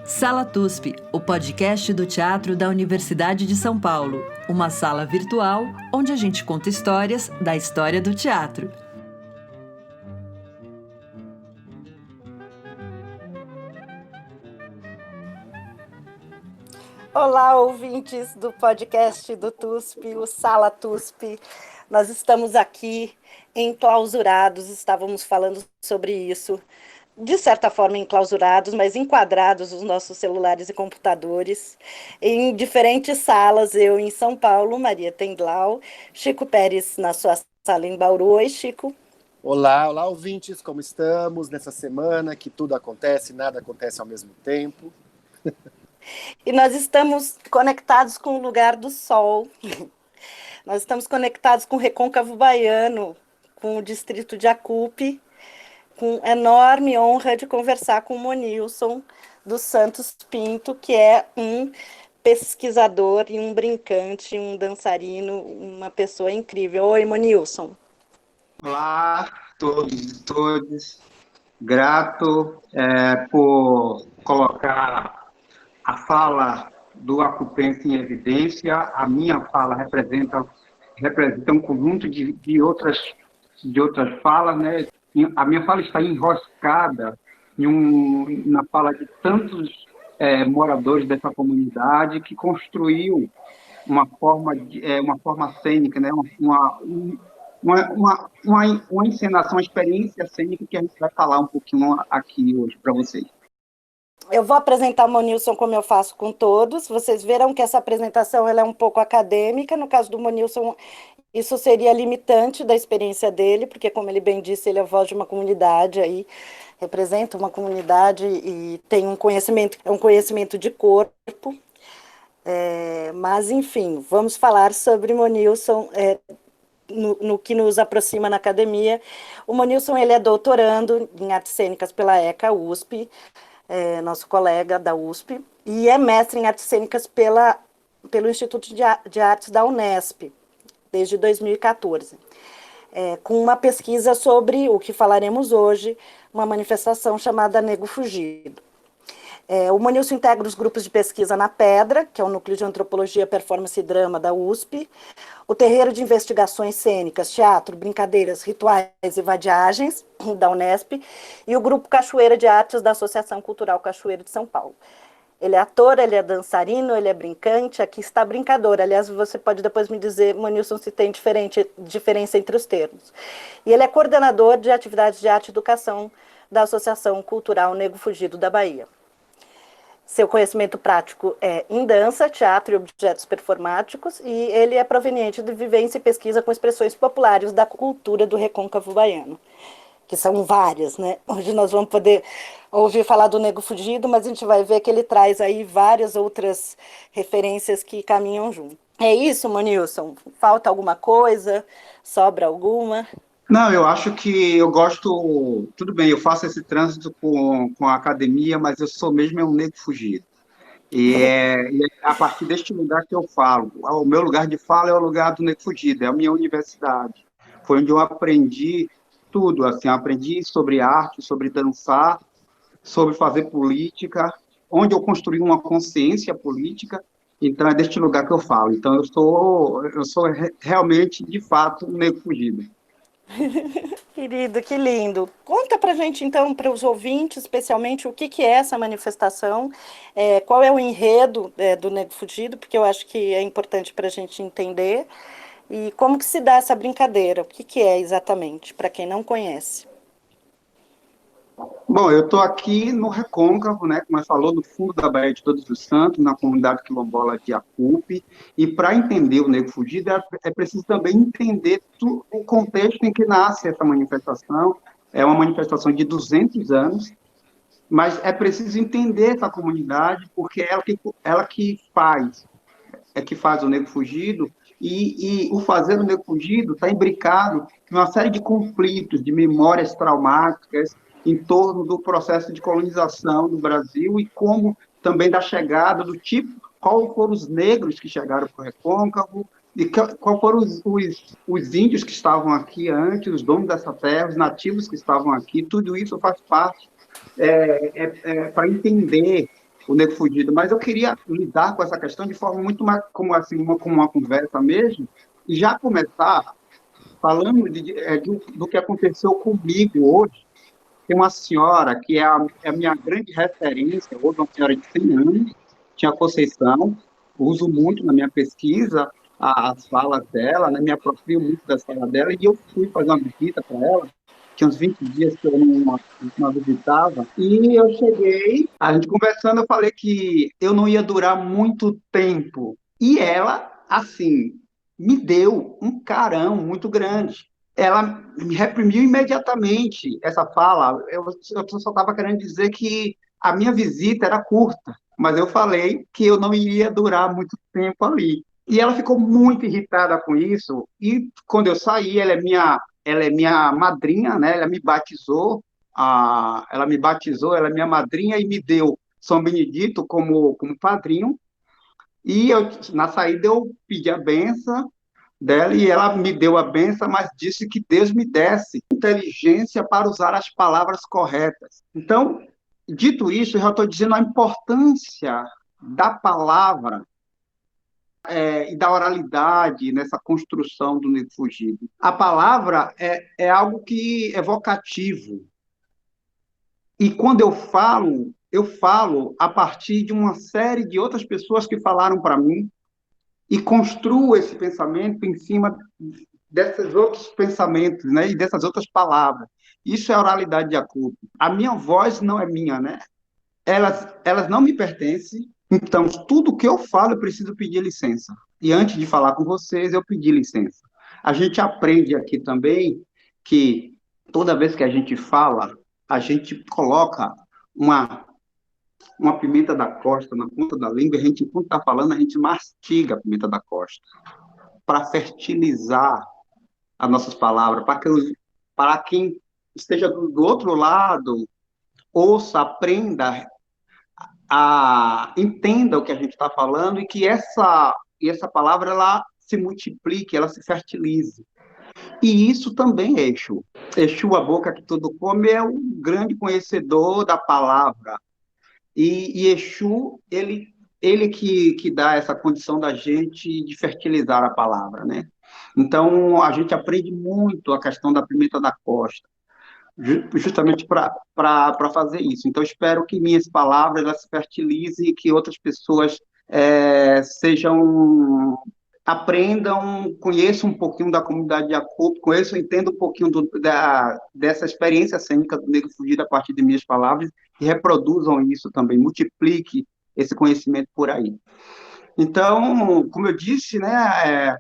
Sala TUSP, o podcast do teatro da Universidade de São Paulo. Uma sala virtual onde a gente conta histórias da história do teatro. Olá, ouvintes do podcast do TUSP, o Sala TUSP. Nós estamos aqui enclausurados, estávamos falando sobre isso, de certa forma enclausurados, mas enquadrados nos nossos celulares e computadores, em diferentes salas, eu em São Paulo, Maria Tendlau, Chico Pérez na sua sala em Bauru. Oi, Chico. Olá, ouvintes, como estamos nessa semana que tudo acontece, nada acontece ao mesmo tempo? E nós estamos conectados com o lugar do sol. Nós estamos conectados com o Recôncavo Baiano, com o distrito de Acupe, com enorme honra de conversar com o Monilson dos Santos Pinto, que é um pesquisador e um brincante, um dançarino, uma pessoa incrível. Oi, Monilson. Olá, todos e todas. Grato por colocar a fala do acupense em evidência. A minha fala representa um conjunto de outras falas, né? A minha fala está enroscada na fala de tantos moradores dessa comunidade que construiu uma forma cênica, né? Uma encenação, uma experiência cênica que a gente vai falar um pouquinho aqui hoje para vocês. Eu vou apresentar o Monilson como eu faço com todos. Vocês verão que essa apresentação ela é um pouco acadêmica. No caso do Monilson, isso seria limitante da experiência dele, porque, como ele bem disse, ele é a voz de uma comunidade, aí representa uma comunidade e tem um conhecimento de corpo. Mas, enfim, vamos falar sobre Monilson no que nos aproxima na academia. O Monilson ele é doutorando em artes cênicas pela ECA USP, nosso colega da USP, e é mestre em artes cênicas pelo Instituto de Artes da Unesp, desde 2014, com uma pesquisa sobre o que falaremos hoje, uma manifestação chamada Nego Fugido. O Monilson integra os grupos de pesquisa na Pedra, que é o Núcleo de Antropologia, Performance e Drama da USP, o Terreiro de Investigações Cênicas, Teatro, Brincadeiras, Rituais e Vadiagens, da Unesp, e o Grupo Cachoeira de Artes da Associação Cultural Cachoeira de São Paulo. Ele é ator, ele é dançarino, ele é brincante, aqui está brincador. Aliás, você pode depois me dizer, Monilson, se tem diferença entre os termos. E ele é coordenador de atividades de arte e educação da Associação Cultural Nego Fugido da Bahia. Seu conhecimento prático é em dança, teatro e objetos performáticos, e ele é proveniente de vivência e pesquisa com expressões populares da cultura do Recôncavo Baiano, que são várias, né? Hoje nós vamos poder ouvir falar do Nego Fugido, mas a gente vai ver que ele traz aí várias outras referências que caminham junto. É isso, Monilson? Falta alguma coisa? Sobra alguma? Não, eu acho que eu gosto... Tudo bem, eu faço esse trânsito com a academia, mas eu sou mesmo um nego fugido. E é a partir deste lugar que eu falo. O meu lugar de fala é o lugar do nego fugido, é a minha universidade. Foi onde eu aprendi tudo, assim, aprendi sobre arte, sobre dançar, sobre fazer política, onde eu construí uma consciência política. Então, é deste lugar que eu falo. Então, eu sou realmente, de fato, um nego fugido. Querido, que lindo. Conta pra gente, então, para os ouvintes, especialmente, o que é essa manifestação, qual é o enredo do Nego Fugido, porque eu acho que é importante para a gente entender, e como que se dá essa brincadeira, o que é exatamente, para quem não conhece. Bom, eu estou aqui no Recôncavo, né, como falou, no fundo da Baía de Todos os Santos, na comunidade quilombola de Acupe, e para entender o Nego Fugido é preciso também entender o contexto em que nasce essa manifestação. É uma manifestação de 200 anos, mas é preciso entender essa comunidade, porque é ela que faz o Nego Fugido, e o fazer o Nego Fugido está imbricado em uma série de conflitos, de memórias traumáticas, em torno do processo de colonização do Brasil e como também da chegada do qual foram os negros que chegaram para o Recôncavo e qual foram os índios que estavam aqui antes, os donos dessa terra, os nativos que estavam aqui, tudo isso faz parte para entender o Nego Fugido, mas eu queria lidar com essa questão de forma muito mais, como assim, como uma conversa mesmo, e já começar falando do que aconteceu comigo hoje. Tem uma senhora que é a minha grande referência, hoje uma senhora de 100 anos, Tia Conceição, uso muito na minha pesquisa as falas dela, né, me aproprio muito das falas dela, e eu fui fazer uma visita para ela, tinha uns 20 dias que eu não visitava, e eu cheguei, a gente conversando, eu falei que eu não ia durar muito tempo, e ela, assim, me deu um carão muito grande. Ela me reprimiu imediatamente essa fala. Eu só estava querendo dizer que a minha visita era curta, mas eu falei que eu não iria durar muito tempo ali. E ela ficou muito irritada com isso, e quando eu saí, ela é minha madrinha, né? Ela é minha madrinha e me deu São Benedito como padrinho, e na saída eu pedi a benção dela e ela me deu a benção, mas disse que Deus me desse inteligência para usar as palavras corretas. Então, dito isso, eu já estou dizendo a importância da palavra e da oralidade nessa construção do Nego Fugido. A palavra é algo que é vocativo. E quando eu falo a partir de uma série de outras pessoas que falaram para mim, e construo esse pensamento em cima desses outros pensamentos, né, e dessas outras palavras. Isso é oralidade de Jacob. A minha voz não é minha, né? Elas não me pertencem, então tudo que eu falo eu preciso pedir licença. E antes de falar com vocês, eu pedi licença. A gente aprende aqui também que toda vez que a gente fala, a gente coloca uma pimenta da costa na ponta da língua, e a gente, enquanto está falando, a gente mastiga a pimenta da costa para fertilizar as nossas palavras, para quem esteja do outro lado, ouça, aprenda, entenda o que a gente está falando, e que essa palavra ela se multiplique, ela se fertilize. E isso também é Exu. Exu, a boca que tudo come, é um grande conhecedor da palavra. E Exu, ele que dá essa condição da gente de fertilizar a palavra, né? Então, a gente aprende muito a questão da pimenta da costa, justamente para fazer isso. Então, espero que minhas palavras elas se fertilizem e que outras pessoas aprendam, conheçam um pouquinho da comunidade de Jacob, entendam um pouquinho dessa experiência cênica do Nego Fugido a partir de minhas palavras e reproduzam isso também, multiplique esse conhecimento por aí. Então, como eu disse, né,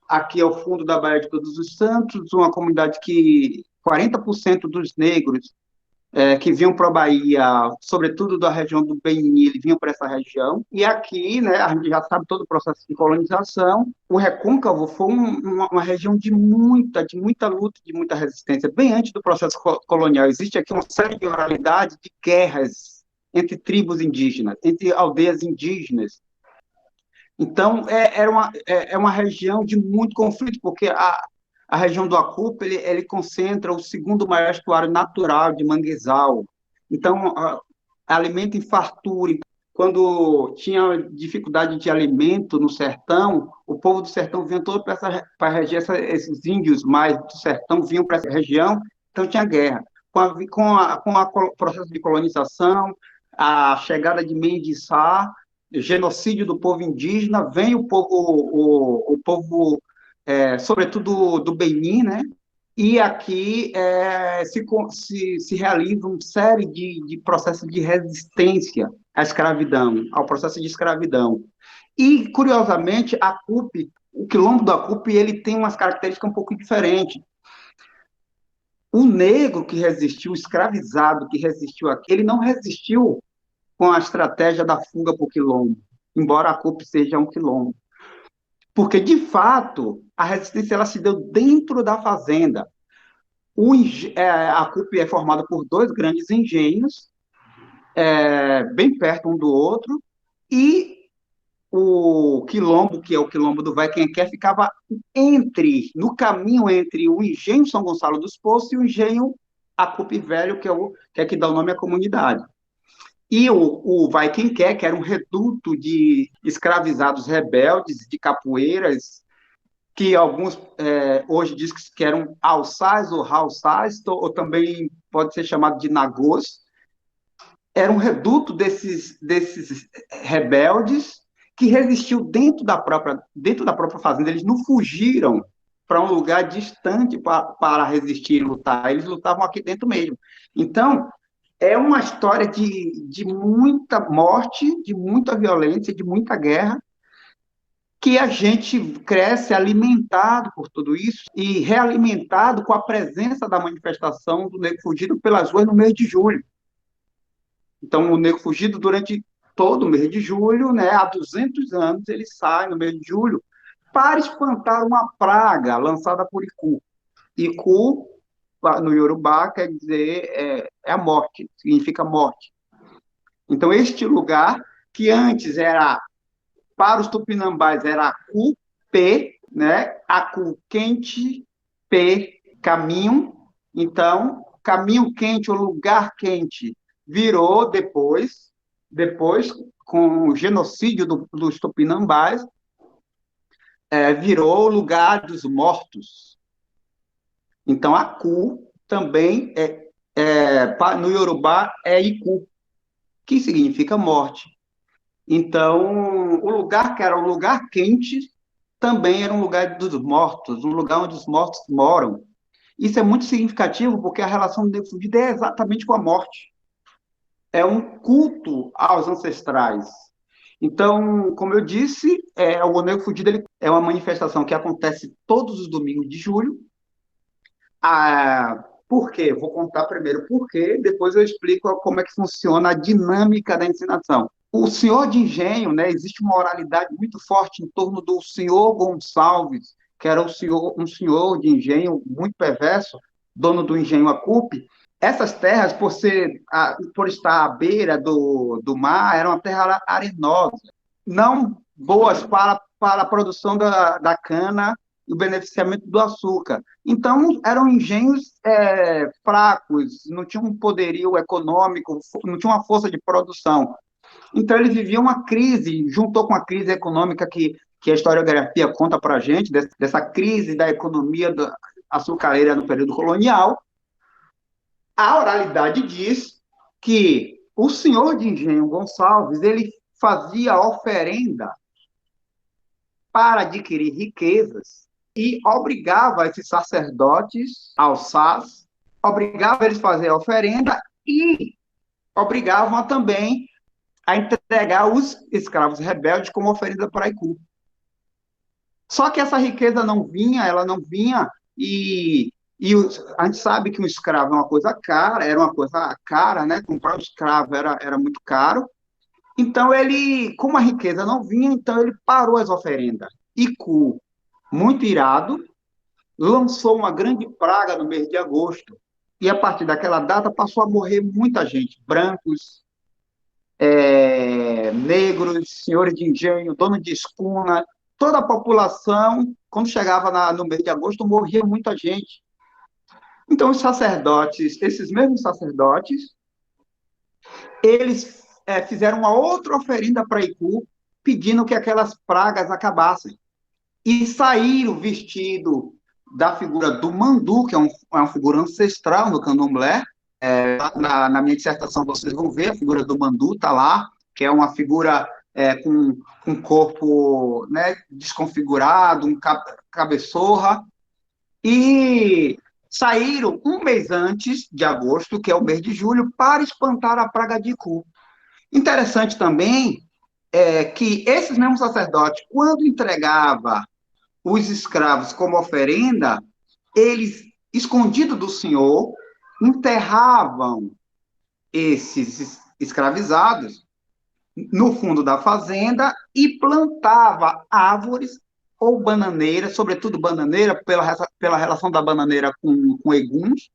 aqui é o fundo da Baía de Todos os Santos, uma comunidade que 40% dos negros que vinham para a Bahia, sobretudo da região do Beni, eles vinham para essa região. E aqui, né, a gente já sabe todo o processo de colonização. O Recôncavo foi uma região de muita luta, de muita resistência. Bem antes do processo colonial, existe aqui uma série de oralidades, de guerras entre tribos indígenas, entre aldeias indígenas. Então, é uma região de muito conflito, porque a região do Acupe, ele concentra o segundo maior estuário natural de manguezal. Então, alimento em fartura. Quando tinha dificuldade de alimento no sertão, o povo do sertão vinha todo para a região, esses índios mais do sertão vinham para essa região, então tinha guerra. Com o processo de colonização, a chegada de Mendes Sá, genocídio do povo indígena, vem o povo sobretudo do Benin, né? E aqui se realiza uma série de processos de resistência à escravidão, ao processo de escravidão. E, curiosamente, o quilombo do Acupe, ele tem umas características um pouco diferentes. O negro que resistiu, o escravizado que resistiu aqui, ele não resistiu com a estratégia da fuga para o quilombo, embora a Acupe seja um quilombo. Porque, de fato, a resistência ela se deu dentro da fazenda. A Acupe é formada por dois grandes engenhos, bem perto um do outro, e o quilombo, que é o quilombo do Vai Quem Quer, ficava no caminho entre o engenho São Gonçalo dos Poços e o engenho Acupe Velho, que é que dá o nome à comunidade. E o Vaikinqué, que era um reduto de escravizados rebeldes, de capoeiras, que alguns hoje dizem que eram alçais ou halsais, ou também pode ser chamado de nagôs, era um reduto desses rebeldes que resistiu dentro da própria fazenda. Eles não fugiram para um lugar distante para resistir e lutar, eles lutavam aqui dentro mesmo. Então, é uma história de muita morte, de muita violência, de muita guerra, que a gente cresce alimentado por tudo isso e realimentado com a presença da manifestação do Negro Fugido pelas ruas no mês de julho. Então, o Negro Fugido, durante todo o mês de julho, né, há 200 anos, ele sai no mês de julho para espantar uma praga lançada por Iku. Iku, no Yorubá, quer dizer a morte, significa morte. Então, este lugar, que antes era, para os tupinambás, era Acu-Pé, né? Acu quente, Pé caminho. Então, caminho quente, ou lugar quente, virou depois com o genocídio dos tupinambás, virou o lugar dos mortos. Então, Acu também, no Yorubá, é Iku, que significa morte. Então, o lugar que era um lugar quente também era um lugar dos mortos, um lugar onde os mortos moram. Isso é muito significativo, porque a relação do Negro Fugido é exatamente com a morte. É um culto aos ancestrais. Então, como eu disse, o Negro Fugido é uma manifestação que acontece todos os domingos de julho. Por quê? Vou contar primeiro por quê, depois eu explico como é que funciona a dinâmica da ensinação. O senhor de engenho, né, existe uma oralidade muito forte em torno do senhor Gonçalves, que era um senhor de engenho muito perverso, dono do engenho Acupe. Essas terras, por estar à beira do mar, eram uma terra arenosa, não boas para a produção da cana e o beneficiamento do açúcar. Então, eram engenhos fracos, não tinham um poderio econômico, não tinham uma força de produção. Então, ele vivia uma crise, juntou com a crise econômica que a historiografia conta para a gente, dessa crise da economia açucareira no período colonial. A oralidade diz que o senhor de engenho Gonçalves, ele fazia oferenda para adquirir riquezas e obrigava esses sacerdotes, alçás, obrigava eles a fazer a oferenda e obrigavam também a entregar os escravos rebeldes como oferenda para Iku. Só que essa riqueza ela não vinha, e a gente sabe que um escravo é uma coisa cara, era uma coisa cara, né? Comprar um escravo era muito caro. Então, como a riqueza não vinha, então ele parou as oferendas. Iku, muito irado, lançou uma grande praga no mês de agosto. E a partir daquela data passou a morrer muita gente, brancos, negros, senhores de engenho, donos de escuna, toda a população, quando chegava no mês de agosto, morria muita gente. Então, os sacerdotes, esses mesmos sacerdotes, eles fizeram uma outra oferenda para Iku, pedindo que aquelas pragas acabassem. E saíram vestido da figura do Mandu, que é uma figura ancestral no candomblé. Na minha dissertação vocês vão ver, a figura do Mandu está lá, que é uma figura com um corpo, né, desconfigurado, um cabeçorra, e saíram um mês antes de agosto, que é o mês de julho, para espantar a praga de Iku. Interessante também que esses mesmos sacerdotes, quando entregavam os escravos como oferenda, eles, escondidos do Senhor, enterravam esses escravizados no fundo da fazenda e plantava árvores ou bananeira, sobretudo bananeira, pela relação da bananeira com eguns,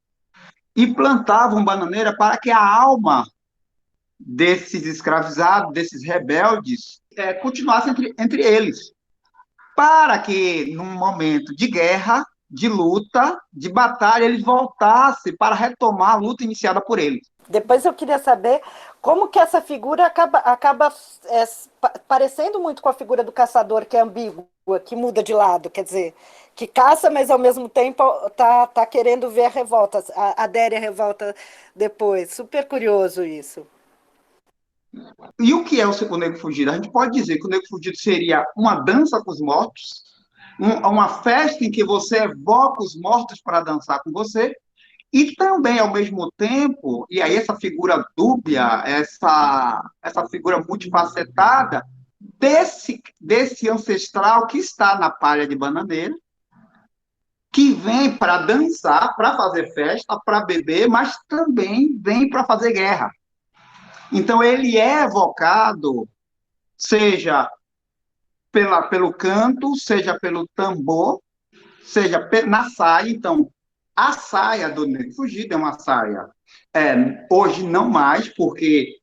e plantavam bananeira para que a alma desses escravizados, desses rebeldes, continuasse entre eles, para que, num momento de guerra, de luta, de batalha, eles voltassem para retomar a luta iniciada por eles. Depois eu queria saber como que essa figura acaba parecendo muito com a figura do caçador, que é ambígua, que muda de lado, quer dizer, que caça, mas ao mesmo tempo tá querendo ver a revolta, adere à revolta depois. Super curioso isso. E o que é o Negro Fugido? A gente pode dizer que o Negro Fugido seria uma dança com os mortos, uma festa em que você evoca os mortos para dançar com você, e também, ao mesmo tempo, e aí essa figura dúbia, essa figura multifacetada, desse ancestral que está na palha de bananeira, que vem para dançar, para fazer festa, para beber, mas também vem para fazer guerra. Então, ele é evocado, seja pelo canto, seja pelo tambor, seja na saia. Então, a saia do Negro Fugido é uma saia, hoje não mais, porque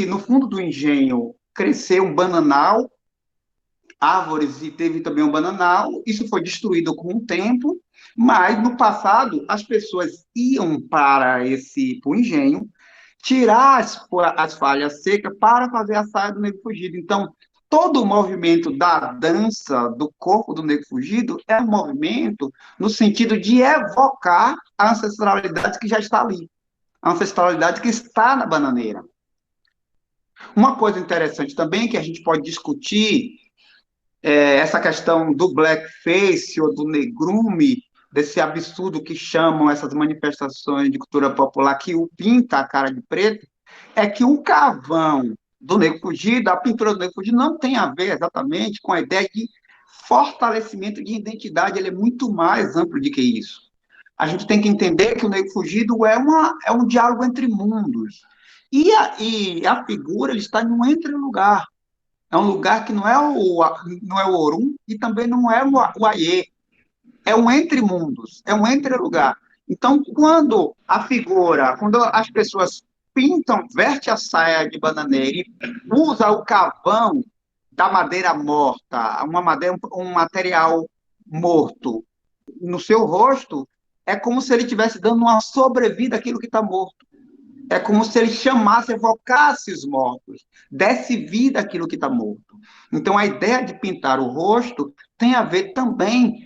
no fundo do engenho cresceu um bananal, árvores, e teve também um bananal. Isso foi destruído com o tempo, mas no passado as pessoas iam para o engenho tirar as falhas secas para fazer a saia do Negro Fugido. Então, todo o movimento da dança do corpo do Negro Fugido é um movimento no sentido de evocar a ancestralidade que já está ali, a ancestralidade que está na bananeira. Uma coisa interessante também que a gente pode discutir essa questão do blackface ou do negrume, desse absurdo que chamam essas manifestações de cultura popular, que o pinta a cara de preto, é que o carvão do Negro Fugido, a pintura do Negro Fugido, não tem a ver exatamente com a ideia de fortalecimento de identidade, ele é muito mais amplo do que isso. A gente tem que entender que o Negro Fugido é um diálogo entre mundos, e a figura ele está em um entre-lugar. É um lugar que não é o Orum e também não é o Aie. É um entre mundos, é um entre lugar. Então, quando as pessoas verte a saia de bananeira e usa o carvão da madeira morta, um material morto, no seu rosto, é como se ele estivesse dando uma sobrevida àquilo que está morto. É como se ele chamasse, evocasse os mortos, desse vida àquilo que está morto. Então, a ideia de pintar o rosto tem a ver também,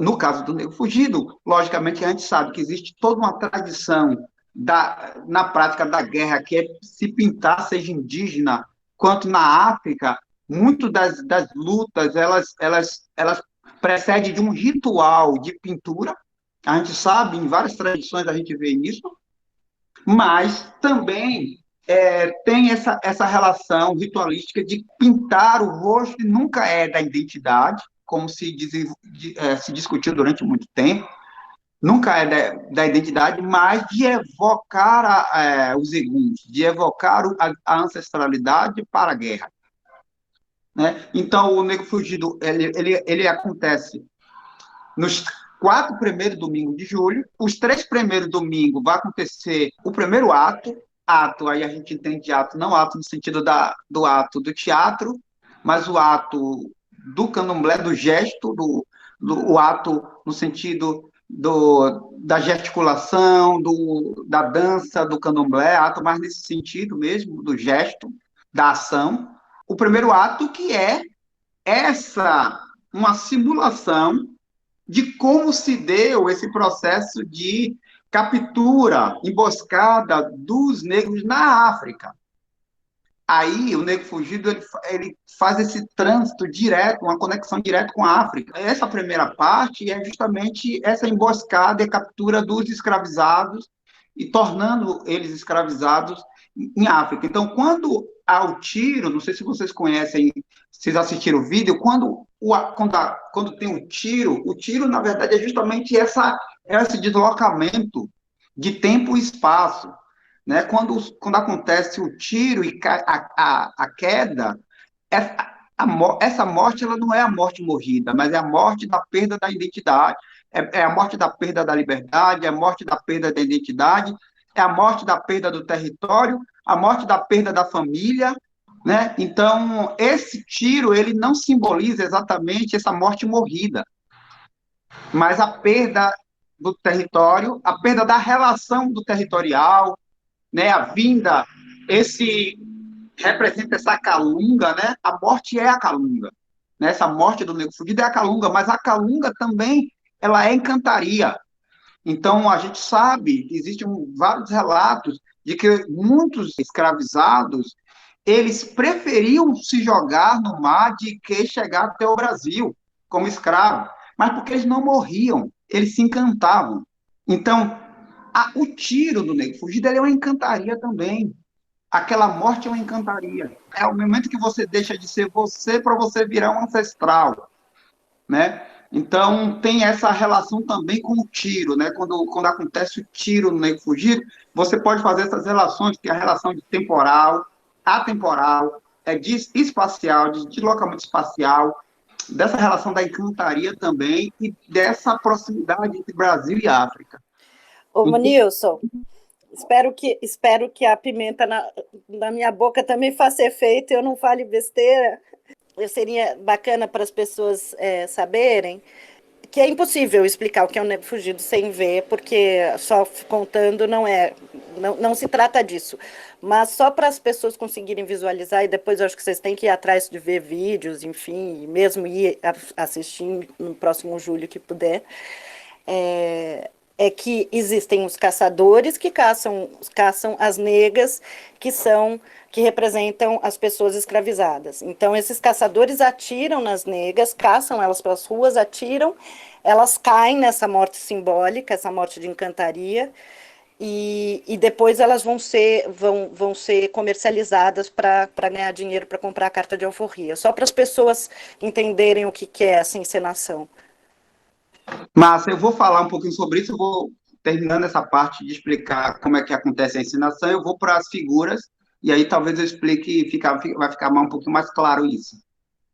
no caso do Negro Fugido, logicamente a gente sabe que existe toda uma tradição na prática da guerra, que é se pintar, seja indígena, quanto na África, muito das lutas, elas precedem de um ritual de pintura. A gente sabe, em várias tradições a gente vê isso, mas também tem essa relação ritualística de pintar o rosto, e nunca é da identidade, como se discutiu durante muito tempo, nunca é da identidade, mas de evocar os eguns, de evocar a ancestralidade para a guerra. Né? Então, o Negro Fugido, ele acontece nos 4 primeiros domingos de julho. Os 3 primeiros domingos vai acontecer o primeiro ato, aí a gente entende ato, não ato no sentido do ato do teatro, mas o ato do candomblé, do gesto, o ato no sentido da gesticulação, da dança, do candomblé, ato mais nesse sentido mesmo, do gesto, da ação. O primeiro ato que é uma simulação de como se deu esse processo de captura, emboscada dos negros na África. Aí, o Negro Fugido, ele faz esse trânsito direto, uma conexão direta com a África. Essa primeira parte é justamente essa emboscada e captura dos escravizados e tornando eles escravizados em África. Então, quando há o tiro, não sei se vocês conhecem, vocês assistiram o vídeo, quando tem o tiro, na verdade, é justamente esse deslocamento de tempo e espaço. Né? Quando acontece o tiro e a queda, essa morte ela não é a morte morrida, mas é a morte da perda da identidade, é a morte da perda da liberdade, é a morte da perda da identidade, é a morte da perda do território, a morte da perda da família. Né? Então, esse tiro ele não simboliza exatamente essa morte morrida. mas a perda do território, a perda da relação do territorial, né, a vinda, esse representa essa calunga, né? A morte é a calunga, né? Essa morte do negro fugido é a calunga, mas a calunga também ela é encantaria. Então a gente sabe que existem vários relatos de que muitos escravizados eles preferiam se jogar no mar de que chegar até o Brasil como escravo, mas porque eles não morriam, eles se encantavam. Então, o tiro do negro fugido ele é uma encantaria também. Aquela morte é uma encantaria. É o momento que você deixa de ser você para você virar um ancestral, né? Então, tem essa relação também com o tiro, né? Quando acontece o tiro no negro fugido, você pode fazer essas relações, que é a relação de temporal, atemporal, de espacial, de deslocamento espacial, dessa relação da encantaria também e dessa proximidade entre Brasil e África. Ô, Manilson, espero que a pimenta na minha boca também faça efeito e eu não fale besteira. Seria bacana para as pessoas saberem que é impossível explicar o que é um negro fugido sem ver, porque só contando não se trata disso. Mas só para as pessoas conseguirem visualizar, e depois eu acho que vocês têm que ir atrás de ver vídeos, enfim, e mesmo ir assistir no próximo julho que puder, é que existem os caçadores que caçam as negras, que representam as pessoas escravizadas. Então, esses caçadores atiram nas negras, caçam elas pelas ruas, atiram, elas caem nessa morte simbólica, essa morte de encantaria, e depois elas vão ser comercializadas para ganhar dinheiro para comprar a carta de alforria. Só para as pessoas entenderem o que é essa encenação. Mas eu vou falar um pouquinho sobre isso, eu vou terminando essa parte de explicar como é que acontece a ensinação, eu vou para as figuras, e aí talvez eu explique, vai ficar um pouquinho mais claro isso,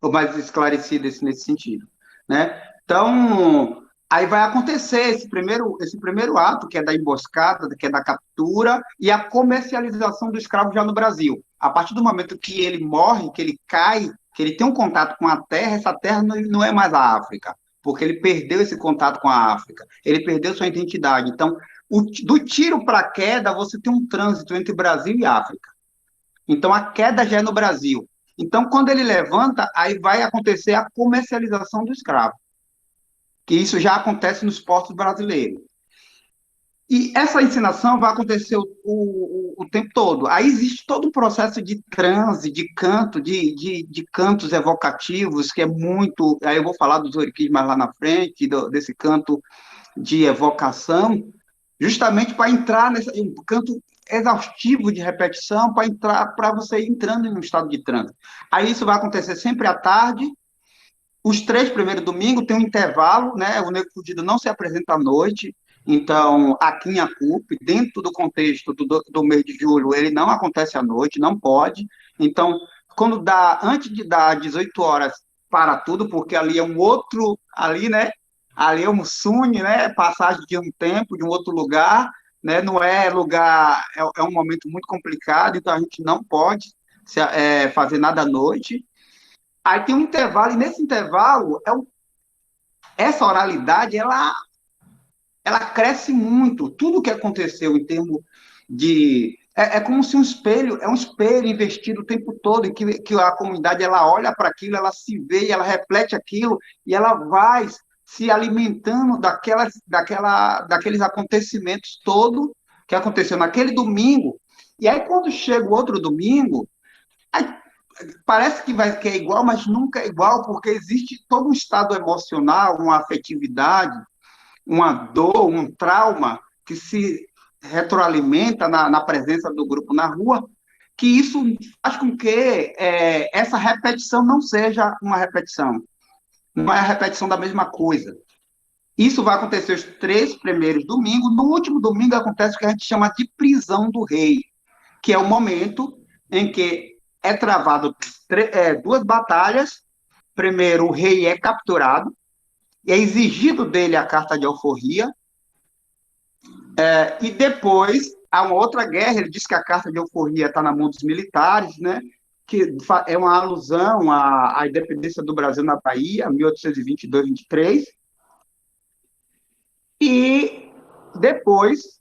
ou mais esclarecido nesse sentido, né? Então, aí vai acontecer esse primeiro ato, que é da emboscada, que é da captura, e a comercialização do escravo já no Brasil. A partir do momento que ele morre, que ele cai, que ele tem um contato com a terra, essa terra não é mais a África, porque ele perdeu esse contato com a África, ele perdeu sua identidade. Então, do tiro para a queda, você tem um trânsito entre Brasil e África. Então, a queda já é no Brasil. Então, quando ele levanta, aí vai acontecer a comercialização do escravo, que isso já acontece nos portos brasileiros. E essa ensinação vai acontecer o tempo todo. Aí existe todo um processo de transe, de canto, de cantos evocativos, que é muito. Aí eu vou falar dos oriquis mais lá na frente, desse canto de evocação, justamente para entrar nesse um canto exaustivo de repetição, para você ir entrando em um estado de transe. Aí isso vai acontecer sempre à tarde. Os 3 primeiros domingos tem um intervalo, né? O negro fugido não se apresenta à noite. Então, aqui em Acupe, dentro do contexto do mês de julho, ele não acontece à noite, não pode. Então, antes de dar 18 horas, para tudo, porque ali é um outro, ali, né? Ali é um Mussune, né? Passagem de um tempo, de um outro lugar, né? Não é lugar, é um momento muito complicado, então a gente não pode fazer nada à noite. Aí tem um intervalo, e nesse intervalo, essa oralidade, ela cresce muito. Tudo que aconteceu em termos de... É como se um espelho investido o tempo todo, em que a comunidade ela olha para aquilo, ela se vê, ela reflete aquilo, e ela vai se alimentando daqueles acontecimentos todo que aconteceu naquele domingo. E aí, quando chega o outro domingo, aí parece que é igual, mas nunca é igual, porque existe todo um estado emocional, uma afetividade, uma dor, um trauma que se retroalimenta na presença do grupo na rua, que isso faz com que essa repetição não seja uma repetição, não é a repetição da mesma coisa. Isso vai acontecer os 3 primeiros domingos. No último domingo acontece o que a gente chama de prisão do rei, que é o momento em que é travado 2 batalhas. Primeiro, o rei é capturado, e é exigido dele a carta de alforria, e depois há uma outra guerra. Ele diz que a carta de alforria está na mão dos militares, né? Que é uma alusão à independência do Brasil na Bahia, 1822-23. E depois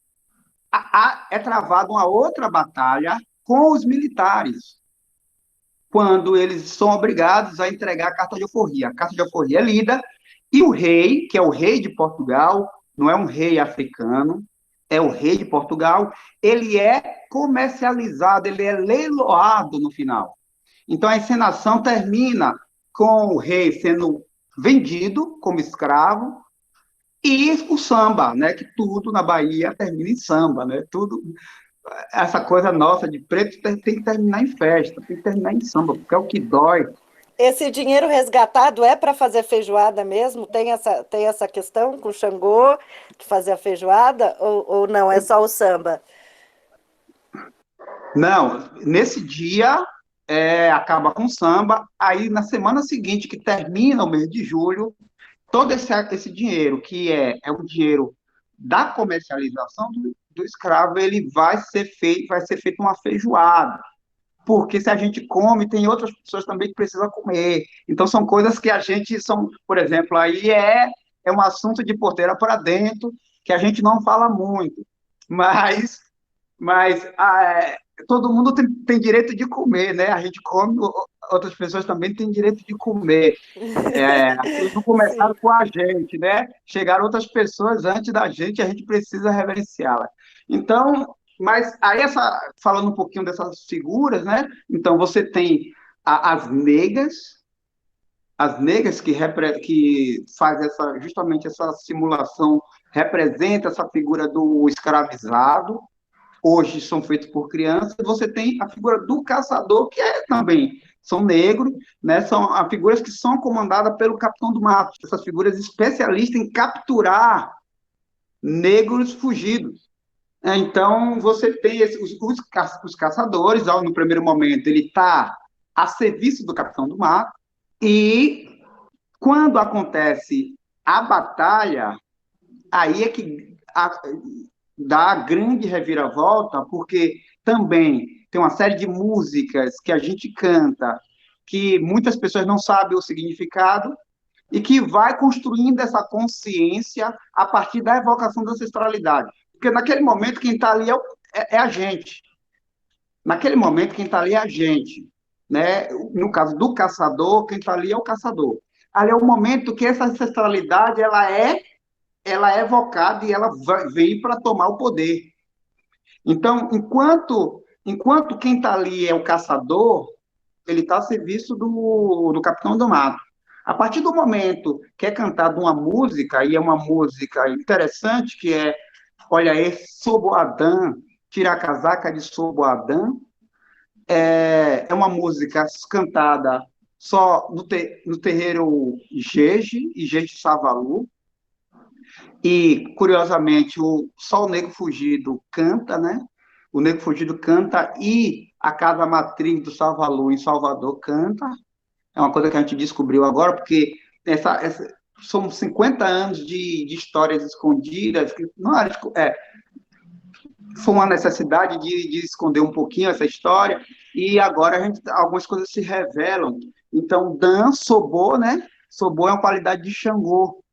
é travada uma outra batalha com os militares, quando eles são obrigados a entregar a carta de alforria. A carta de alforria é lida, e o rei, que é o rei de Portugal, não é um rei africano, é o rei de Portugal, ele é comercializado, ele é leiloado no final. Então, a encenação termina com o rei sendo vendido como escravo, e o samba, né? Que tudo na Bahia termina em samba, né? Tudo, essa coisa nossa de preto tem que terminar em festa, tem que terminar em samba, porque é o que dói. Esse dinheiro resgatado é para fazer feijoada mesmo? Tem essa questão com o Xangô de fazer a feijoada? Ou não, é só o samba? Não, nesse dia acaba com samba, aí na semana seguinte, que termina o mês de julho, todo esse dinheiro, que é o dinheiro da comercialização do escravo, ele vai ser feito uma feijoada. Porque se a gente come, tem outras pessoas também que precisam comer. Então, são coisas que a gente são, por exemplo, aí é um assunto de porteira para dentro, que a gente não fala muito. Mas, mas todo mundo tem direito de comer, né? A gente come, outras pessoas também têm direito de comer. As coisas não começaram Sim. com a gente, né? Chegaram outras pessoas antes da gente, e a gente precisa reverenciá-las. Então, mas aí falando um pouquinho dessas figuras, né? Então você tem as negras que faz justamente essa simulação, representa essa figura do escravizado, hoje são feitos por crianças. Você tem a figura do caçador, que também são negros, né? São figuras que são comandadas pelo Capitão do Mato, essas figuras especialistas em capturar negros fugidos. Então, você tem os caçadores, no primeiro momento, ele está a serviço do Capitão do Mato, e quando acontece a batalha, aí é que dá a grande reviravolta, porque também tem uma série de músicas que a gente canta, que muitas pessoas não sabem o significado, e que vai construindo essa consciência a partir da evocação da ancestralidade. Porque naquele momento quem está ali é a gente. Naquele momento quem está ali é a gente. Né? No caso do caçador, quem está ali é o caçador. Ali é o momento que essa ancestralidade ela é evocada e ela vem para tomar o poder. Então, enquanto quem está ali é o caçador, ele está a serviço do Capitão do Mato. A partir do momento que é cantada uma música, e é uma música interessante, que é, olha aí, Soboadã, tira a casaca de Soboadã, é uma música cantada só no terreiro Ijeje Savalu, e, curiosamente, só o Negro Fugido canta, né? O Negro Fugido canta e a Casa Matriz do Savalu em Salvador canta. É uma coisa que a gente descobriu agora, porque são 50 anos de histórias escondidas, que não era, foi uma necessidade de esconder um pouquinho essa história, e agora algumas coisas se revelam. Então, Dan, Sobô, né? Sobô é uma qualidade de Xangô.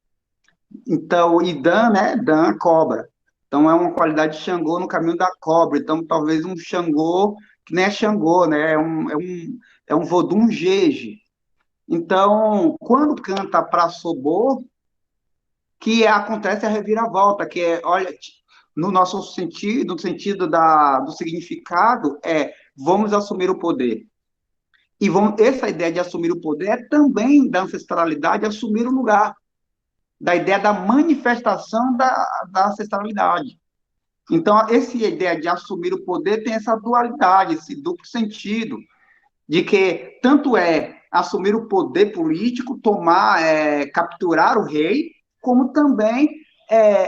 Então, e Dan, né? Dan, cobra. Então, é uma qualidade de Xangô no caminho da cobra. Então, talvez um Xangô, que nem é Xangô, né? É um Vodun Jeje. Então, quando canta para Sobô, que acontece a reviravolta, que é, olha, no nosso sentido, no sentido do significado, vamos assumir o poder. E essa ideia de assumir o poder é também da ancestralidade assumir o lugar, da ideia da manifestação da ancestralidade. Então, essa ideia de assumir o poder tem essa dualidade, esse duplo sentido, de que tanto é assumir o poder político, capturar o rei, como também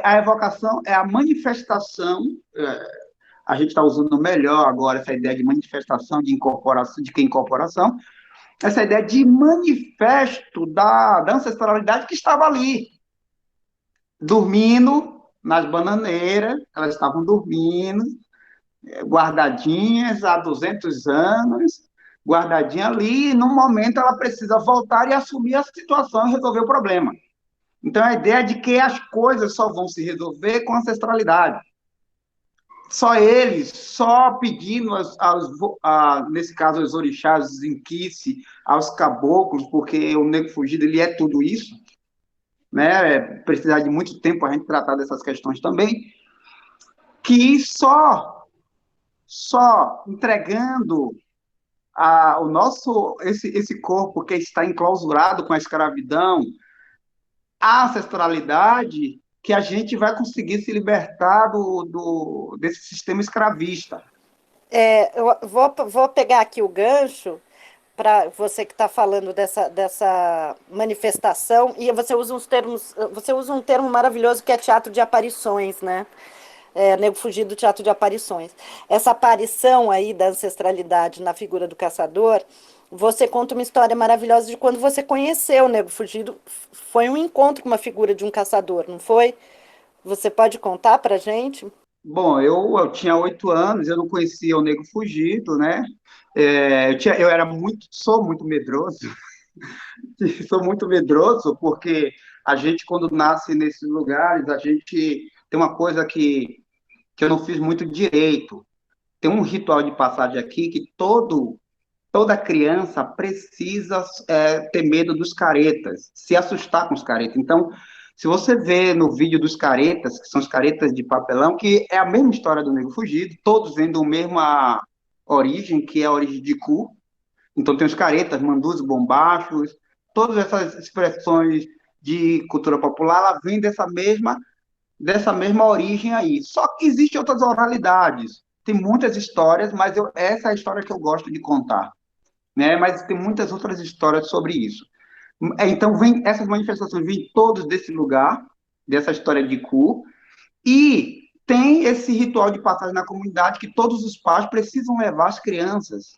a evocação, a manifestação, a gente está usando melhor agora essa ideia de manifestação, de incorporação, de que incorporação, essa ideia de manifesto da ancestralidade que estava ali, dormindo nas bananeiras, elas estavam dormindo, guardadinhas há 200 anos, guardadinha ali, e num momento ela precisa voltar e assumir a situação e resolver o problema. Então, a ideia é de que as coisas só vão se resolver com ancestralidade. Só eles, só pedindo, nesse caso, aos orixás, aos inquice, aos caboclos, porque o Nego Fugido, ele é tudo isso, né? Precisar de muito tempo a gente tratar dessas questões também, que só entregando esse corpo que está enclausurado com a escravidão, a ancestralidade, que a gente vai conseguir se libertar desse sistema escravista. Eu vou pegar aqui o gancho para você que está falando dessa manifestação, e você usa um termo maravilhoso que é teatro de aparições, né? Nego Fugido do teatro de aparições. Essa aparição aí da ancestralidade na figura do caçador, você conta uma história maravilhosa de quando você conheceu o Nego Fugido. Foi um encontro com uma figura de um caçador, não foi? Você pode contar para gente? Bom, eu tinha 8 anos, eu não conhecia o Nego Fugido, né? Eu era sou muito medroso, sou muito medroso, porque a gente, quando nasce nesses lugares, a gente tem uma coisa que eu não fiz muito direito. Tem um ritual de passagem aqui que toda criança precisa ter medo dos caretas, se assustar com os caretas. Então, se você vê no vídeo dos caretas, que são os caretas de papelão, que é a mesma história do Nego Fugido, todos vêm da mesma origem, que é a origem de cu. Então, tem os caretas, mandus, bombachos, todas essas expressões de cultura popular, ela vem dessa mesma origem aí. Só que existem outras oralidades. Tem muitas histórias, mas essa é a história que eu gosto de contar, né? Mas tem muitas outras histórias sobre isso. Então, essas manifestações vêm todas desse lugar, dessa história de cu, e tem esse ritual de passagem na comunidade que todos os pais precisam levar as crianças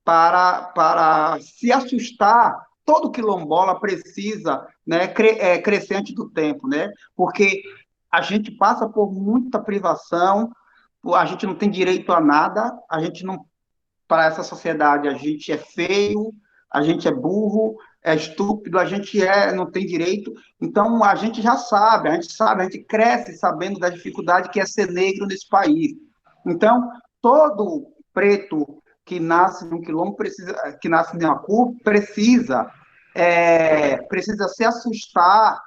para se assustar. Todo quilombola precisa, né, crescer antes do tempo, né? Porque a gente passa por muita privação, a gente não tem direito a nada, a gente não, para essa sociedade, a gente é feio, a gente é burro, é estúpido, a gente não tem direito. Então, a gente já sabe, a gente cresce sabendo da dificuldade que é ser negro nesse país. Então, todo preto que nasce num quilombo, que nasce em Acu, precisa se assustar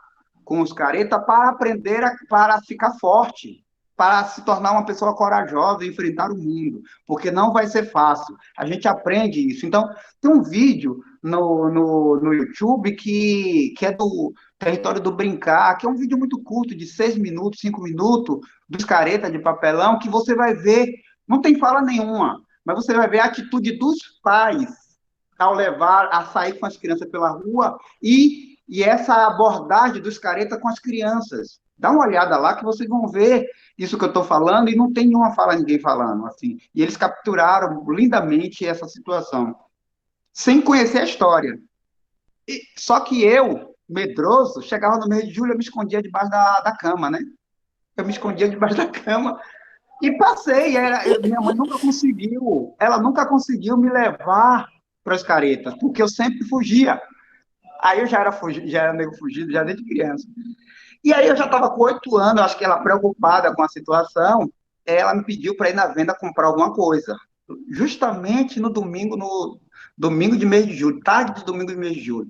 com os caretas para aprender, para ficar forte, para se tornar uma pessoa corajosa e enfrentar o mundo, porque não vai ser fácil. A gente aprende isso. Então, tem um vídeo no YouTube que é do Território do Brincar, que é um vídeo muito curto, de 6 minutos, 5 minutos, dos caretas de papelão, que você vai ver, não tem fala nenhuma, mas você vai ver a atitude dos pais ao levar, a sair com as crianças pela rua e essa abordagem dos caretas com as crianças. Dá uma olhada lá que vocês vão ver isso que eu estou falando e não tem nenhuma fala ninguém falando, assim. E eles capturaram lindamente essa situação, sem conhecer a história. Só que eu, medroso, chegava no mês de julho, eu me escondia debaixo da cama, né? Eu me escondia debaixo da cama e passei. Minha mãe nunca conseguiu, ela nunca conseguiu me levar para as caretas, porque eu sempre fugia. Aí eu já era nego fugido, já desde criança. E aí eu já estava com 8 anos, acho que ela preocupada com a situação, ela me pediu para ir na venda comprar alguma coisa. Justamente no domingo de mês de julho, tarde de domingo de mês de julho.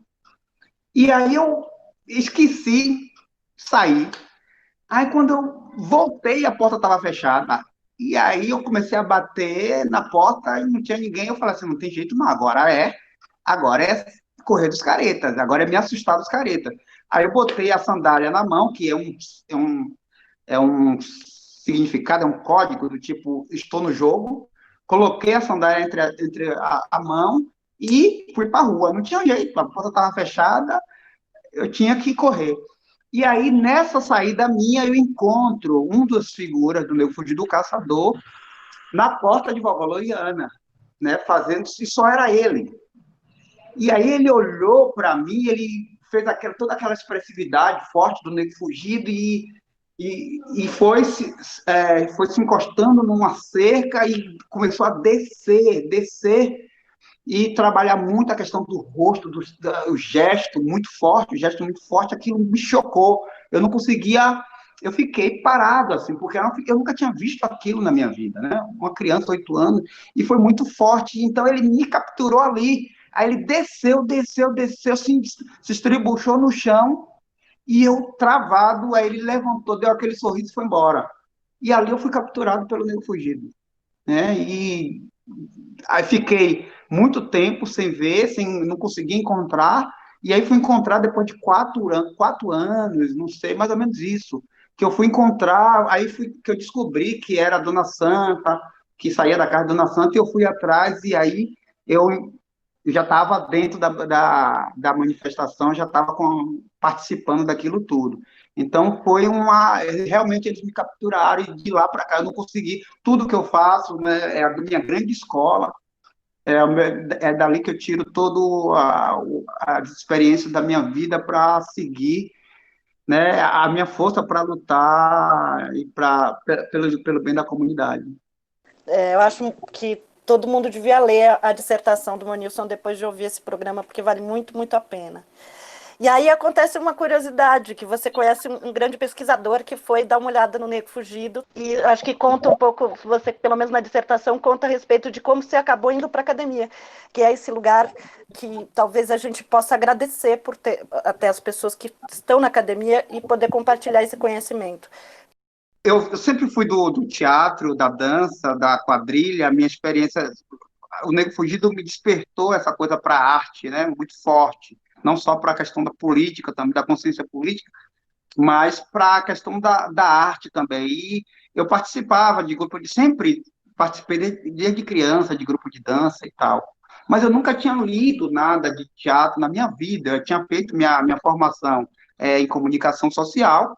E aí eu esqueci, saí. Aí quando eu voltei, a porta estava fechada. E aí eu comecei a bater na porta e não tinha ninguém. Eu falei assim, não tem jeito não, agora é correr dos caretas, agora é me assustar dos caretas. Aí eu botei a sandália na mão, que é um significado, é um código do tipo, estou no jogo, coloquei a sandália entre a mão e fui para a rua. Não tinha jeito, a porta estava fechada, eu tinha que correr. E aí, nessa saída minha, eu encontro um das figuras do Nego Fugido do Caçador na porta de Vovó Loriana, né, fazendo-se, só era ele. E aí ele olhou para mim, ele fez toda aquela expressividade forte do Nego Fugido e foi se encostando numa cerca e começou a descer e trabalhar muito a questão do rosto, o gesto muito forte, aquilo me chocou. Eu não conseguia, eu fiquei parado, assim, porque eu nunca tinha visto aquilo na minha vida, né? Uma criança, 8 anos, e foi muito forte, então ele me capturou ali. Aí ele desceu, se estribuchou no chão, e eu travado, aí ele levantou, deu aquele sorriso e foi embora. E ali eu fui capturado pelo Nego Fugido, né? E aí fiquei muito tempo sem ver, não conseguir encontrar, e aí fui encontrar depois de 4 anos, não sei, mais ou menos isso, que eu fui encontrar, que eu descobri que era a Dona Santa, que saía da casa da Dona Santa, e eu fui atrás, e aí eu já estava dentro da manifestação, já estava participando daquilo tudo. Então, realmente eles me capturaram, e de lá para cá eu não consegui. Tudo que eu faço, né, é a minha grande escola, é dali que eu tiro toda a experiência da minha vida para seguir, né, a minha força para lutar e pelo bem da comunidade. Eu acho que todo mundo devia ler a dissertação do Manilson depois de ouvir esse programa, porque vale muito, muito a pena. E aí acontece uma curiosidade, que você conhece um grande pesquisador que foi dar uma olhada no Nego Fugido, e acho que conta um pouco, você, pelo menos na dissertação, conta a respeito de como você acabou indo para a academia, que é esse lugar que talvez a gente possa agradecer por ter até as pessoas que estão na academia e poder compartilhar esse conhecimento. Eu sempre fui do teatro, da dança, da quadrilha, a minha experiência, o Nego Fugido me despertou essa coisa para a arte, né, muito forte, não só para a questão da política, também da consciência política, mas para a questão da arte também. E eu participava de grupo sempre participei desde criança de grupo de dança e tal. Mas eu nunca tinha lido nada de teatro na minha vida. Eu tinha feito minha formação em comunicação social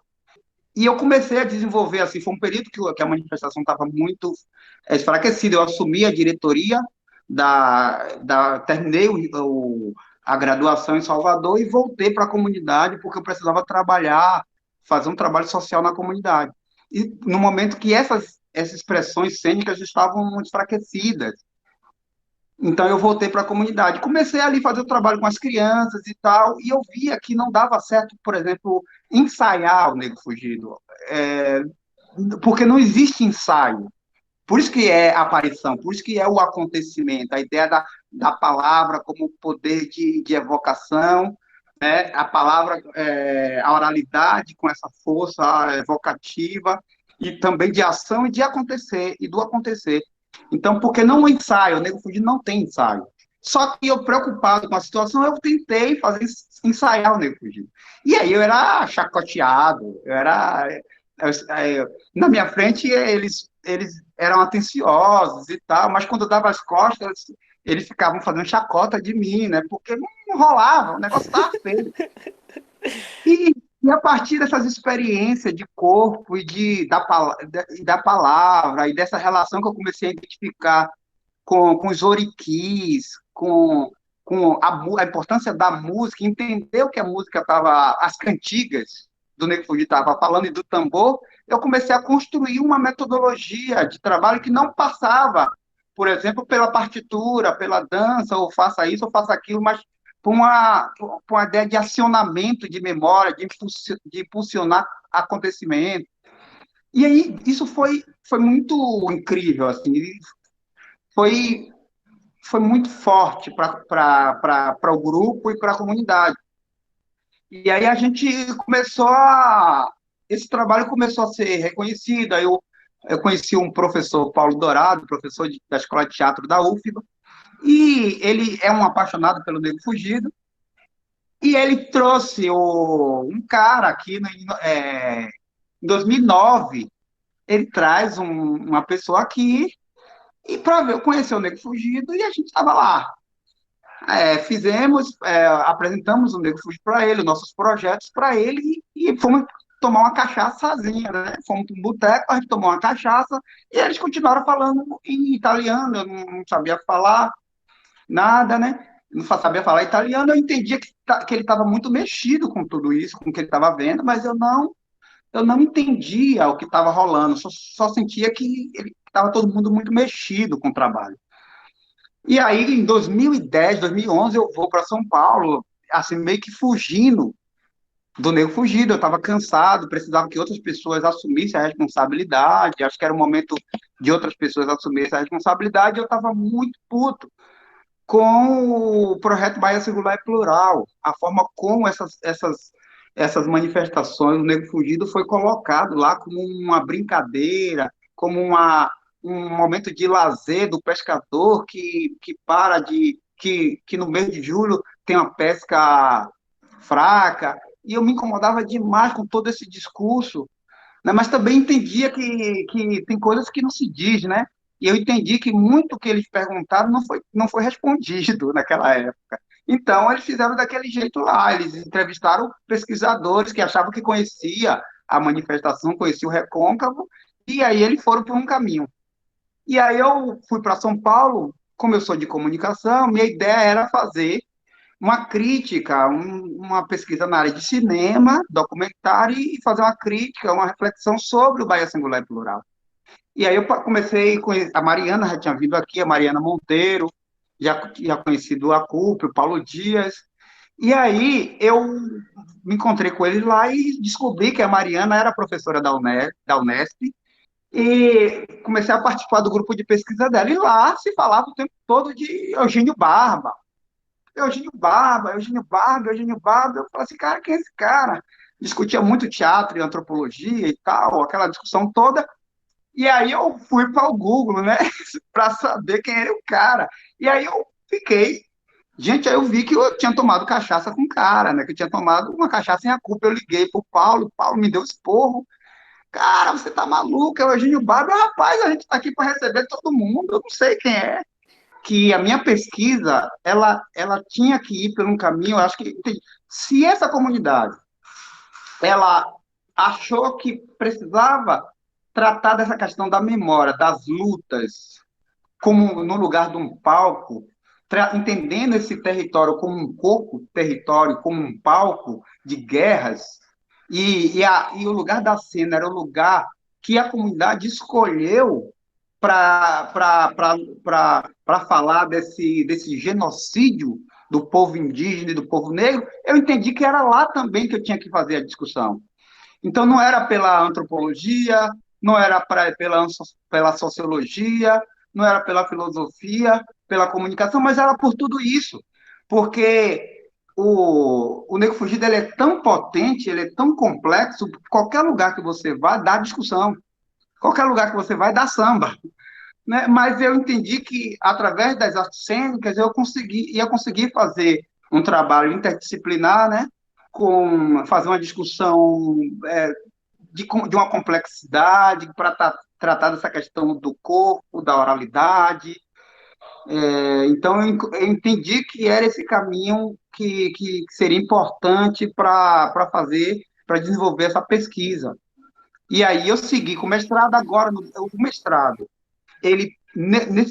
e eu comecei a desenvolver, assim, foi um período que a manifestação estava muito enfraquecida. Eu assumi a diretoria terminei a graduação em Salvador e voltei para a comunidade porque eu precisava trabalhar, fazer um trabalho social na comunidade. E no momento que essas expressões cênicas estavam enfraquecidas, então eu voltei para a comunidade. Comecei ali a fazer o trabalho com as crianças e tal, e eu via que não dava certo, por exemplo, ensaiar o Nego Fugido, porque não existe ensaio. Por isso que é a aparição, por isso que é o acontecimento, a ideia da palavra como poder de evocação, né? A palavra, a oralidade com essa força evocativa, e também de ação e de acontecer, e do acontecer. Então, porque não o ensaio, o Nego Fugido não tem ensaio. Só que eu, preocupado com a situação, eu tentei ensaiar o Nego Fugido. E aí eu era chacoteado, na minha frente eles eram atenciosos e tal, mas quando eu dava as costas, eles ficavam fazendo chacota de mim, né? Porque não rolava, o negócio estava feio. E a partir dessas experiências de corpo da palavra, e dessa relação que eu comecei a identificar com os oriquis, com a importância da música, entender o que a música estava, as cantigas do Nego Fugido estava falando e do tambor, eu comecei a construir uma metodologia de trabalho que não passava, por exemplo, pela partitura, pela dança, ou faça isso, ou faça aquilo, mas por uma ideia de acionamento de memória, de impulsionar acontecimento. E aí, isso foi muito incrível, assim, foi muito forte para o grupo e para a comunidade. E aí esse trabalho começou a ser reconhecido. Aí eu conheci um professor, Paulo Dourado, professor da Escola de Teatro da UFBA, e ele é um apaixonado pelo Nego Fugido, e ele trouxe um cara aqui em 2009, ele traz uma pessoa aqui, e para conhecer o Nego Fugido, e a gente estava lá. Apresentamos o Nego Fugido para ele, nossos projetos para ele, e fomos tomar uma cachaçazinha, né? Fomos para um boteco, a gente tomou uma cachaça, e eles continuaram falando em italiano, eu não sabia falar nada, né? Não sabia falar italiano, eu entendia que ele estava muito mexido com tudo isso, com o que ele estava vendo, mas eu não entendia o que estava rolando, só sentia que estava todo mundo muito mexido com o trabalho. E aí, em 2010, 2011, eu vou para São Paulo, assim, meio que fugindo do Nego Fugido. Eu estava cansado, precisava que outras pessoas assumissem a responsabilidade. Acho que era o momento de outras pessoas assumirem essa responsabilidade. Eu estava muito puto com o projeto Bahia Singular e Plural, a forma como essas manifestações, o Nego Fugido foi colocado lá como uma brincadeira, como um momento de lazer do pescador que para de que no mês de julho tem uma pesca fraca, e eu me incomodava demais com todo esse discurso, né? Mas também entendia que tem coisas que não se diz, né? E eu entendi que muito que eles perguntaram não foi respondido naquela época. Então, eles fizeram daquele jeito lá, eles entrevistaram pesquisadores que achavam que conhecia a manifestação, conhecia o Recôncavo, e aí eles foram por um caminho. E aí eu fui para São Paulo, como eu sou de comunicação, minha ideia era fazer uma crítica, uma pesquisa na área de cinema, documentário, e fazer uma crítica, uma reflexão sobre o Bahia Singular e Plural. E aí eu comecei com a Mariana, já tinha vindo aqui, a Mariana Monteiro, já tinha conhecido a CUP, o Paulo Dias, e aí eu me encontrei com eles lá e descobri que a Mariana era professora da Unesp, e comecei a participar do grupo de pesquisa dela, e lá se falava o tempo todo de Eugênio Barba, Eugênio Barba, Eugênio Barba, Eugênio Barba. Eu falei assim, cara, quem é esse cara? Discutia muito teatro e antropologia e tal, aquela discussão toda. E aí eu fui para o Google, né, para saber quem era o cara. E aí eu fiquei. Gente, aí eu vi que eu tinha tomado cachaça com o cara, né, que eu tinha tomado uma cachaça em a culpa. Eu liguei pro Paulo, o Paulo me deu esporro. Cara, você tá maluco, é o Eugênio Barba. Rapaz, a gente tá aqui para receber todo mundo, eu não sei quem é. Que a minha pesquisa, ela tinha que ir por um caminho, eu acho que, se essa comunidade, ela achou que precisava tratar dessa questão da memória, das lutas, como no lugar de um palco, entendendo esse território como um corpo, território como um palco de guerras, e o lugar da cena era o lugar que a comunidade escolheu para falar desse genocídio do povo indígena e do povo negro, eu entendi que era lá também que eu tinha que fazer a discussão. Então, não era pela antropologia, não era pela sociologia, não era pela filosofia, pela comunicação, mas era por tudo isso. Porque o Negro Fugido ele é tão potente, ele é tão complexo, qualquer lugar que você vá, dá discussão. Qualquer lugar que você vai, dá samba. Né? Mas eu entendi que, através das artes cênicas, ia conseguir fazer um trabalho interdisciplinar, né? Fazer uma discussão de uma complexidade para tratar dessa questão do corpo, da oralidade. Então, eu entendi que era esse caminho que seria importante para desenvolver essa pesquisa. E aí eu segui com o mestrado agora, o mestrado ele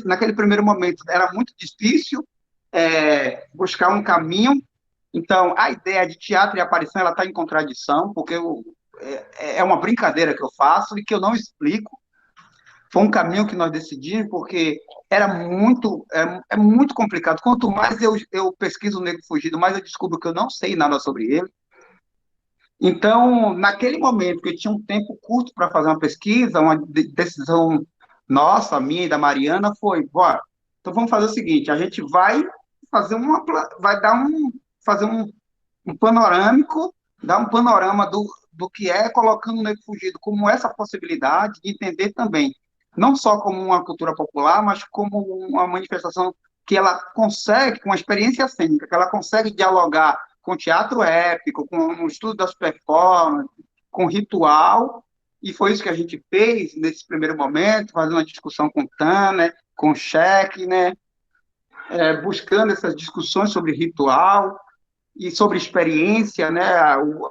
naquele primeiro momento era muito difícil buscar um caminho. Então, a ideia de teatro e aparição ela está em contradição, porque é uma brincadeira que eu faço e que eu não explico. Foi um caminho que nós decidimos, porque é muito complicado. Quanto mais eu pesquiso o Negro Fugido, mais eu descubro que eu não sei nada sobre ele. Então, naquele momento que eu tinha um tempo curto para fazer uma pesquisa, uma decisão nossa, minha e da Mariana, foi, bora, então vamos fazer o seguinte, a gente vai fazer fazer um panorâmico, dar um panorama do que é, colocando o Negro Fugido como essa possibilidade de entender também, não só como uma cultura popular, mas como uma manifestação que ela consegue, com uma experiência cênica, que ela consegue dialogar com teatro épico, com o estudo das performances, com ritual, e foi isso que a gente fez nesse primeiro momento, fazendo uma discussão com o Tanner, com o Sheck, né, buscando essas discussões sobre ritual e sobre experiência, né,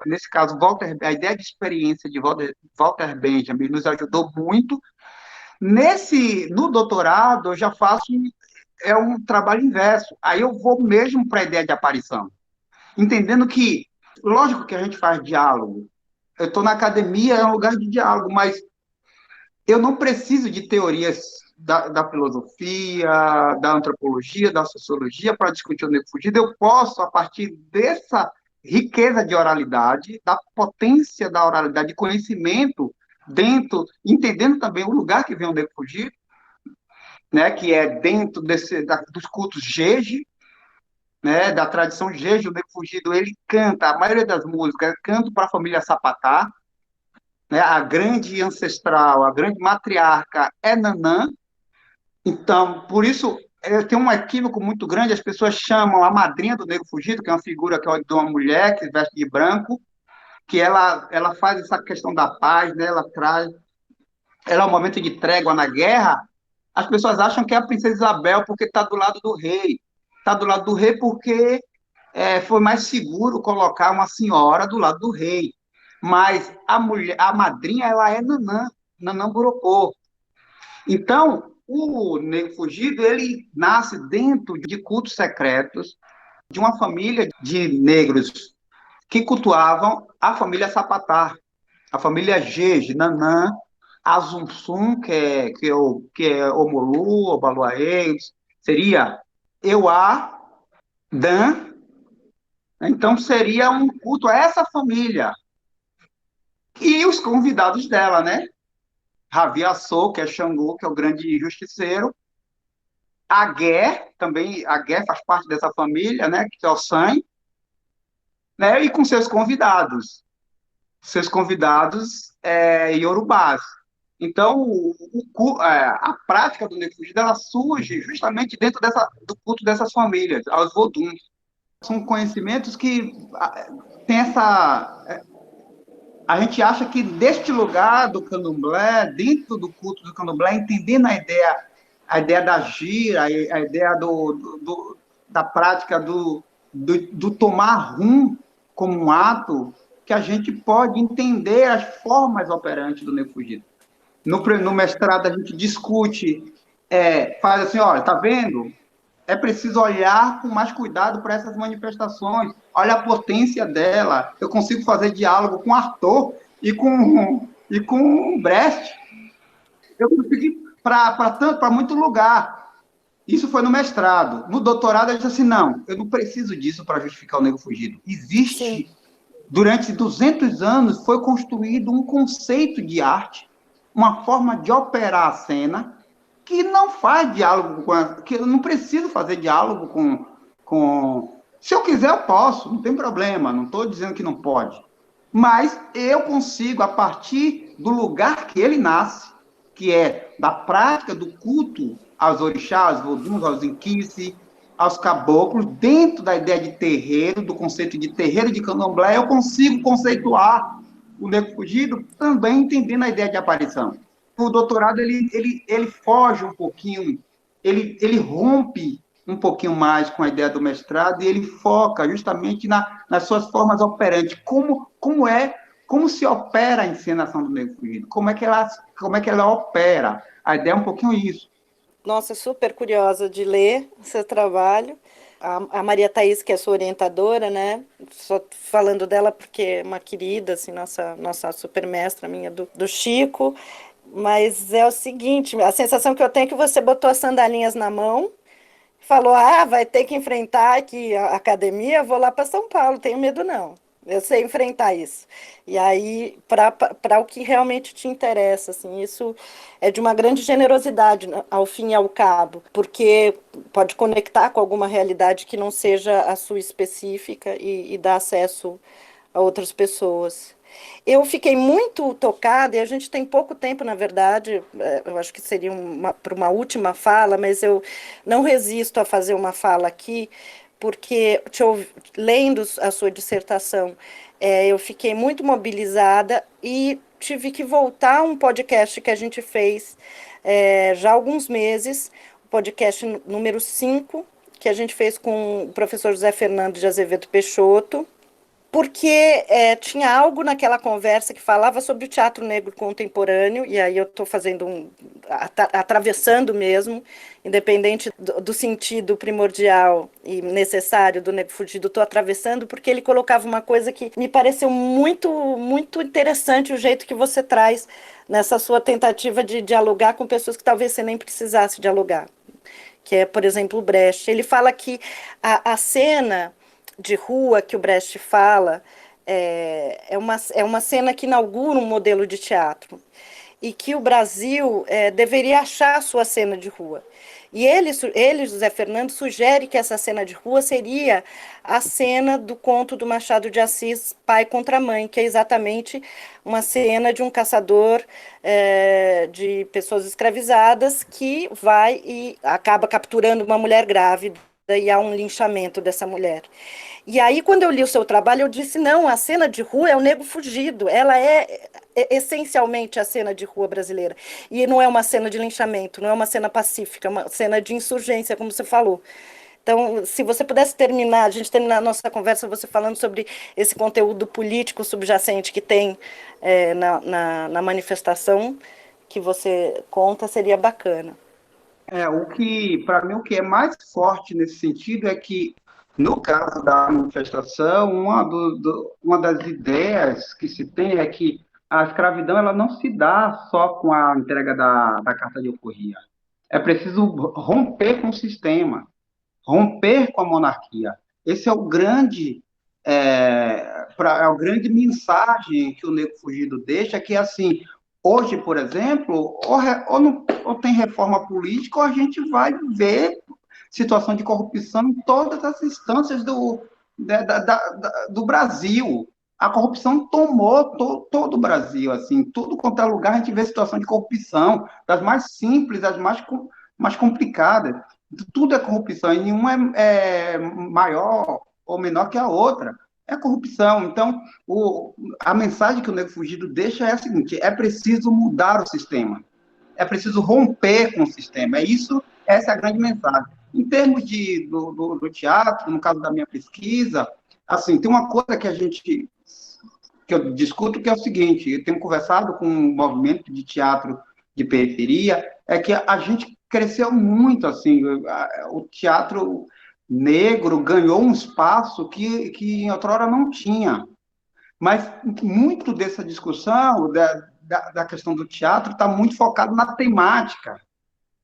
nesse caso, a ideia de experiência de Walter Benjamin nos ajudou muito. No doutorado, eu já faço um trabalho inverso, aí eu vou mesmo para a ideia de aparição, entendendo que, lógico que a gente faz diálogo, eu estou na academia, é um lugar de diálogo, mas eu não preciso de teorias da filosofia, da antropologia, da sociologia para discutir o negro fugido, eu posso, a partir dessa riqueza de oralidade, da potência da oralidade, de conhecimento dentro, entendendo também o lugar que vem o negro fugido, né, que é dentro dos cultos Jeje, né, da tradição Jeje, o negro fugido, ele canta, a maioria das músicas, canta para a família Sapatá, né, a grande ancestral, a grande matriarca é Nanã. Então, por isso, tem um equívoco muito grande, as pessoas chamam a madrinha do negro fugido, que é uma figura que é de uma mulher que veste de branco, que ela faz essa questão da paz, né, ela é um momento de trégua na guerra. As pessoas acham que é a princesa Isabel porque está do lado do rei. Está do lado do rei porque foi mais seguro colocar uma senhora do lado do rei. Mas a madrinha, ela é Nanã Burocô. Então, o negro fugido, ele nasce dentro de cultos secretos de uma família de negros que cultuavam a família Sapatá, a família Jeje, Nanã, Azumsum, que é Omolu, Obaluaê, seria Euá, Dan. Então, seria um culto a essa família. E os convidados dela, né? Raviaçô, que é Xangô, que é o grande justiceiro. Agué, também, Agué faz parte dessa família, né? Que é o Sangue, né? E com seus convidados iorubás. Então, a prática do negro fugido, ela surge justamente dentro do culto dessas famílias, aos voduns. São conhecimentos que tem essa... A gente acha que deste lugar do candomblé, dentro do culto do candomblé, entendendo a ideia da gira, a ideia da prática do tomar rum como um ato, que a gente pode entender as formas operantes do negro fugido. No mestrado, a gente discute, faz assim, olha, tá vendo? É preciso olhar com mais cuidado para essas manifestações. Olha a potência dela. Eu consigo fazer diálogo com Arthur e com Brecht. Eu consegui para muito lugar. Isso foi no mestrado. No doutorado, eu disse assim, não, eu não preciso disso para justificar o negro fugido. Existe, sim. Durante 200 anos, foi construído um conceito de arte, uma forma de operar a cena, que não faz diálogo que eu não preciso fazer diálogo com... Se eu quiser, eu posso, não tem problema, não estou dizendo que não pode. Mas eu consigo, a partir do lugar que ele nasce, que é da prática do culto aos orixás, aos voduns, aos inquice, aos caboclos, dentro da ideia de terreiro, do conceito de terreiro de candomblé, eu consigo conceituar o negro fugido também entendendo a ideia de aparição. O doutorado, ele foge um pouquinho, ele rompe um pouquinho mais com a ideia do mestrado e ele foca justamente nas suas formas operantes. Como se opera a encenação do negro fugido? Como é que ela opera? A ideia é um pouquinho isso. Nossa, super curiosa de ler o seu trabalho. A Maria Thaís, que é sua orientadora, né? Só falando dela porque é uma querida, assim, nossa super mestra minha do Chico. Mas é o seguinte, a sensação que eu tenho é que você botou as sandalinhas na mão, falou, vai ter que enfrentar aqui a academia, vou lá para São Paulo, tenho medo não. Eu sei enfrentar isso. E aí, para o que realmente te interessa, assim, isso é de uma grande generosidade, ao fim e ao cabo, porque pode conectar com alguma realidade que não seja a sua específica e dar acesso a outras pessoas. Eu fiquei muito tocada, e a gente tem pouco tempo, na verdade, eu acho que seria para uma última fala, mas eu não resisto a fazer uma fala aqui, porque lendo a sua dissertação, eu fiquei muito mobilizada e tive que voltar a um podcast que a gente fez já há alguns meses, o podcast número 5, que a gente fez com o professor José Fernando de Azevedo Peixoto, porque tinha algo naquela conversa que falava sobre o teatro negro contemporâneo, e aí eu estou fazendo atravessando mesmo, independente do sentido primordial e necessário do Nego Fugido, estou atravessando porque ele colocava uma coisa que me pareceu muito, muito interessante, o jeito que você traz nessa sua tentativa de dialogar com pessoas que talvez você nem precisasse dialogar, que é, por exemplo, o Brecht. Ele fala que a cena de rua que o Brecht fala é uma cena que inaugura um modelo de teatro e que o Brasil deveria achar a sua cena de rua. E ele, José Fernando, sugere que essa cena de rua seria a cena do conto do Machado de Assis, Pai contra Mãe, que é exatamente uma cena de um caçador de pessoas escravizadas que vai e acaba capturando uma mulher grávida e há um linchamento dessa mulher. E aí, quando eu li o seu trabalho, eu disse, não, a cena de rua é o Nego Fugido, ela é essencialmente a cena de rua brasileira. E não é uma cena de linchamento, não é uma cena pacífica, é uma cena de insurgência, como você falou. Então, se você pudesse terminar, a gente terminar a nossa conversa, você falando sobre esse conteúdo político subjacente que tem na manifestação que você conta, seria bacana. Para mim, o que é mais forte nesse sentido é que, no caso da manifestação, uma das ideias que se tem é que a escravidão ela não se dá só com a entrega da carta de alforria. É preciso romper com o sistema, romper com a monarquia. Esse é o grande mensagem que o Nego Fugido deixa, que assim, hoje, por exemplo, ou tem reforma política, ou a gente vai ver situação de corrupção em todas as instâncias do Brasil. A corrupção tomou todo o Brasil, assim, tudo quanto é lugar a gente vê situação de corrupção, das mais simples às mais complicadas. Tudo é corrupção, e nenhuma é maior ou menor que a outra. É corrupção. Então, a mensagem que o Nego Fugido deixa é a seguinte: é preciso mudar o sistema, é preciso romper com o sistema. Essa é a grande mensagem. Em termos do teatro, no caso da minha pesquisa, assim, tem uma coisa que eu discuto, que é o seguinte: eu tenho conversado com um movimento de teatro de periferia, é que a gente cresceu muito, assim, o teatro negro ganhou um espaço que em outrora não tinha. Mas muito dessa discussão da questão do teatro está muito focado na temática.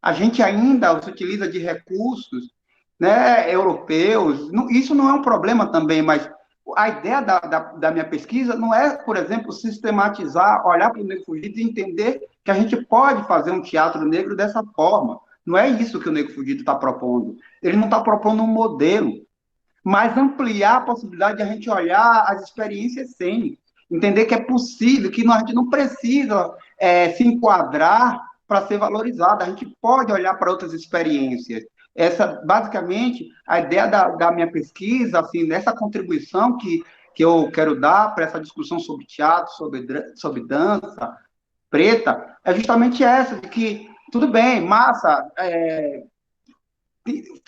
A gente ainda se utiliza de recursos, né, europeus. Isso não é um problema também, mas a ideia da minha pesquisa não é, por exemplo, sistematizar, olhar para o Nego Fugido e entender que a gente pode fazer um teatro negro dessa forma. Não é isso que o Nego Fugido está propondo. Ele não está propondo um modelo, mas ampliar a possibilidade de a gente olhar as experiências cênicas, entender que é possível, que a gente não precisa se enquadrar para ser valorizado, a gente pode olhar para outras experiências. Essa, basicamente, a ideia da minha pesquisa, assim, nessa contribuição que eu quero dar para essa discussão sobre teatro, sobre dança preta, é justamente essa, de que, tudo bem, massa,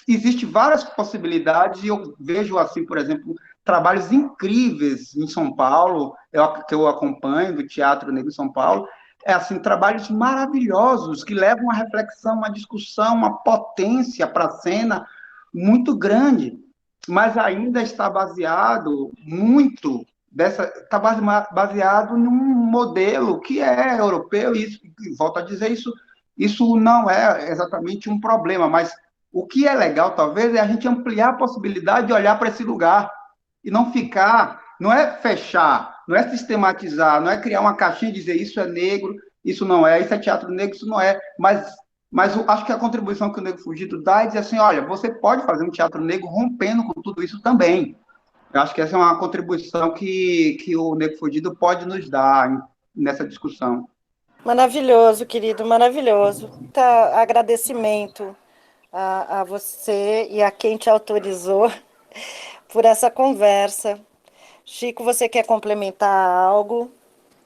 existem várias possibilidades, e eu vejo, assim, por exemplo, trabalhos incríveis em São Paulo, que eu acompanho, do Teatro Negro em São Paulo, assim, trabalhos maravilhosos, que levam uma reflexão, uma discussão, uma potência para a cena muito grande, mas ainda está baseado está baseado num modelo que é europeu, e volto a dizer, isso não é exatamente um problema, mas o que é legal, talvez, é a gente ampliar a possibilidade de olhar para esse lugar e não ficar, não é fechar, não é sistematizar, não é criar uma caixinha e dizer isso é negro, isso não é, isso é teatro negro, isso não é, mas eu acho que a contribuição que o Nego Fugido dá é dizer assim, olha, você pode fazer um teatro negro rompendo com tudo isso também. Eu acho que essa é uma contribuição que o Nego Fugido pode nos dar nessa discussão. Maravilhoso, querido, maravilhoso. Tá, agradecimento a você e a quem te autorizou por essa conversa. Chico, você quer complementar algo?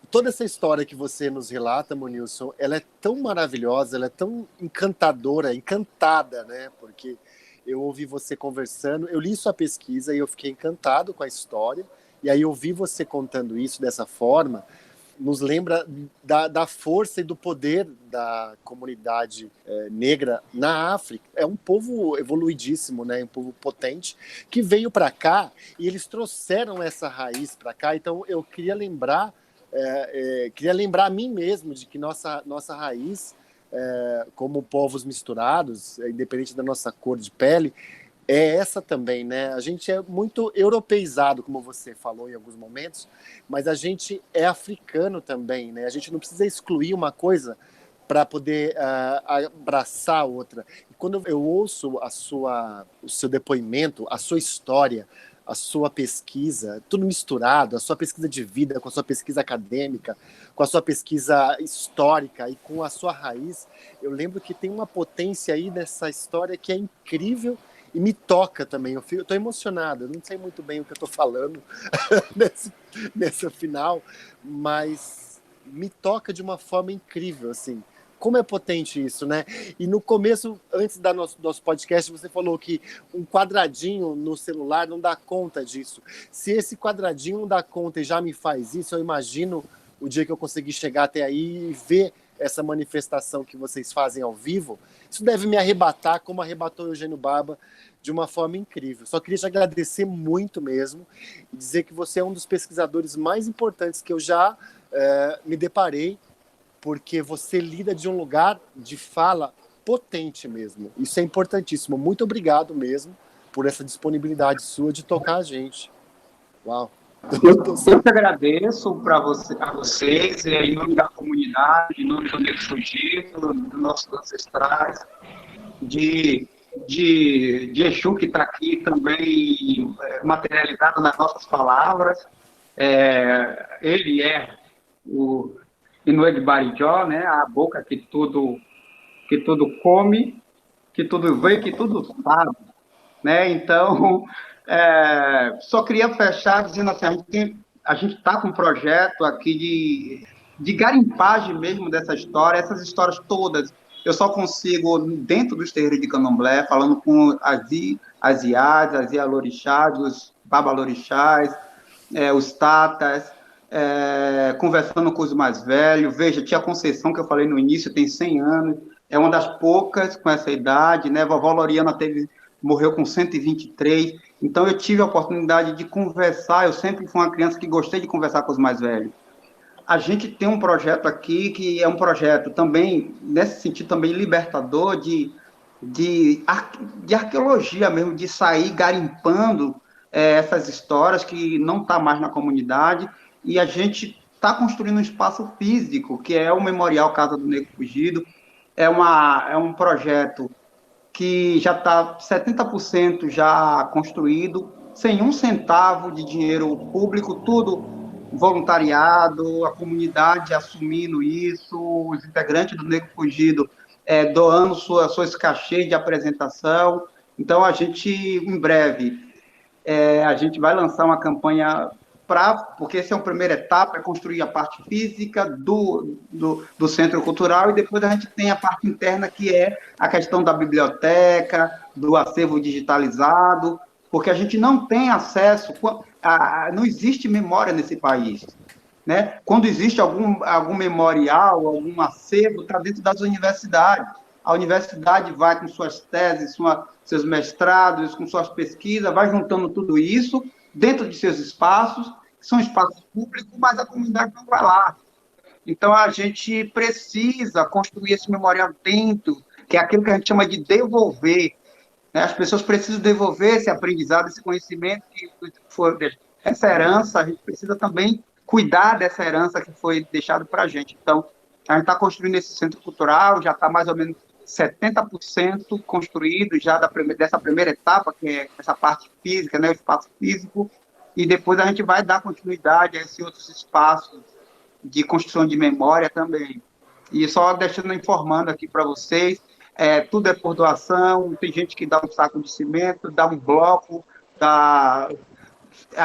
Toda essa história que você nos relata, Monilson, ela é tão maravilhosa, ela é tão encantadora, encantada, né? Porque eu ouvi você conversando, eu li sua pesquisa e eu fiquei encantado com a história E aí ouvir você contando isso dessa forma nos lembra da força e do poder da comunidade negra na África. É um povo evoluidíssimo, né? Um povo potente, que veio para cá e eles trouxeram essa raiz para cá. Então eu queria lembrar a mim mesmo de que nossa raiz, como povos misturados, independente da nossa cor de pele, é essa também, né? A gente é muito europeizado, como você falou em alguns momentos, mas a gente é africano também, né? A gente não precisa excluir uma coisa para poder abraçar a outra. E quando eu ouço o seu depoimento, a sua história, a sua pesquisa, tudo misturado, a sua pesquisa de vida com a sua pesquisa acadêmica, com a sua pesquisa histórica e com a sua raiz, eu lembro que tem uma potência aí nessa história que é incrível e me toca também. Eu estou emocionado, eu não sei muito bem o que eu estou falando nesse final, mas me toca de uma forma incrível, assim. Como é potente isso, né? E no começo, antes do nosso podcast, você falou que um quadradinho no celular não dá conta disso. Se esse quadradinho não dá conta e já me faz isso, eu imagino o dia que eu conseguir chegar até aí e ver essa manifestação que vocês fazem ao vivo. Isso deve me arrebatar, como arrebatou o Eugênio Barba, de uma forma incrível. Só queria te agradecer muito mesmo e dizer que você é um dos pesquisadores mais importantes que eu já me deparei, porque você lida de um lugar de fala potente mesmo. Isso é importantíssimo. Muito obrigado mesmo por essa disponibilidade sua de tocar a gente. Uau! Eu que agradeço a vocês, em nome da comunidade, em nome do Negro Fugido, dos nossos ancestrais, de Exu, que está aqui também materializado nas nossas palavras. Ele é o Inoue de Barijó, né? A boca que tudo come, que tudo vê, que tudo sabe, né? Então, só queria fechar dizendo assim, a gente está com um projeto aqui de garimpagem mesmo dessa história, essas histórias todas. Eu só consigo, dentro dos terreiros de Candomblé, falando com as Iades, as Ialorixás, os Babalorixás, os Tatas, conversando com os mais velhos. Veja, tia Conceição, que eu falei no início, tem 100 anos, é uma das poucas com essa idade, né? Vovó Loriana morreu com 123, então eu tive a oportunidade de conversar, eu sempre fui uma criança que gostei de conversar com os mais velhos. A gente tem um projeto aqui, que é um projeto também, nesse sentido também libertador, de arqueologia mesmo, de sair garimpando essas histórias que não estão mais na comunidade, e a gente está construindo um espaço físico, que é o Memorial Casa do Negro Fugido. É um projeto que já está 70% já construído, sem um centavo de dinheiro público, tudo voluntariado, a comunidade assumindo isso, os integrantes do Negro Fugido doando suas cachês de apresentação. Então, a gente, em breve, a gente vai lançar uma campanha porque essa é a primeira etapa, é construir a parte física do Centro Cultural, e depois a gente tem a parte interna, que é a questão da biblioteca, do acervo digitalizado, porque a gente não tem acesso, não existe memória nesse país, né? Quando existe algum memorial, algum acervo, está dentro das universidades. A universidade vai com suas teses, seus mestrados, com suas pesquisas, vai juntando tudo isso dentro de seus espaços, que são espaços públicos, mas a comunidade não vai lá. Então, a gente precisa construir esse memorial dentro, que é aquilo que a gente chama de devolver, né? As pessoas precisam devolver esse aprendizado, esse conhecimento que foi essa herança. A gente precisa também cuidar dessa herança que foi deixada para a gente. Então, a gente está construindo esse centro cultural, já está mais ou menos 70% construído já dessa primeira etapa, que é essa parte física, né, o espaço físico, e depois a gente vai dar continuidade a esses outros espaços de construção de memória também. E só informando aqui para vocês, tudo é por doação, tem gente que dá um saco de cimento, dá um bloco, a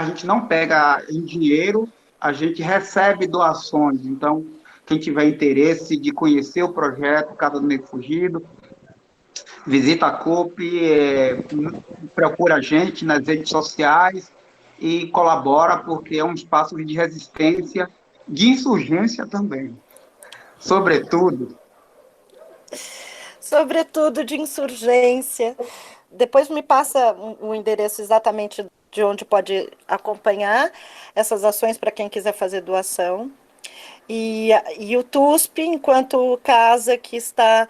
gente não pega em dinheiro, a gente recebe doações. Então, quem tiver interesse de conhecer o projeto Casa do Negro Fugido, visita a CUP, procura a gente nas redes sociais, e colabora porque é um espaço de resistência, de insurgência também. Sobretudo, de insurgência. Depois me passa o endereço exatamente de onde pode acompanhar essas ações para quem quiser fazer doação. E o TUSP, enquanto casa que está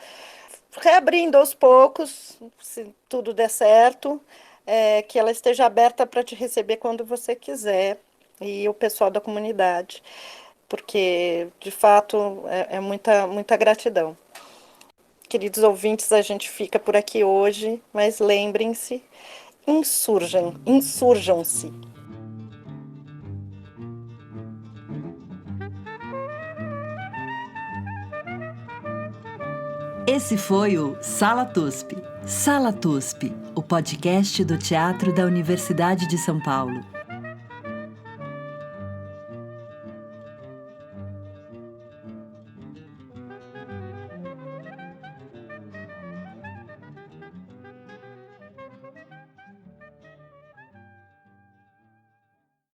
reabrindo aos poucos, se tudo der certo, que ela esteja aberta para te receber quando você quiser, e o pessoal da comunidade, porque, de fato, é muita, muita gratidão. Queridos ouvintes, a gente fica por aqui hoje, mas lembrem-se, insurjam-se. Esse foi o Sala TUSP. Sala TUSP, o podcast do Teatro da Universidade de São Paulo.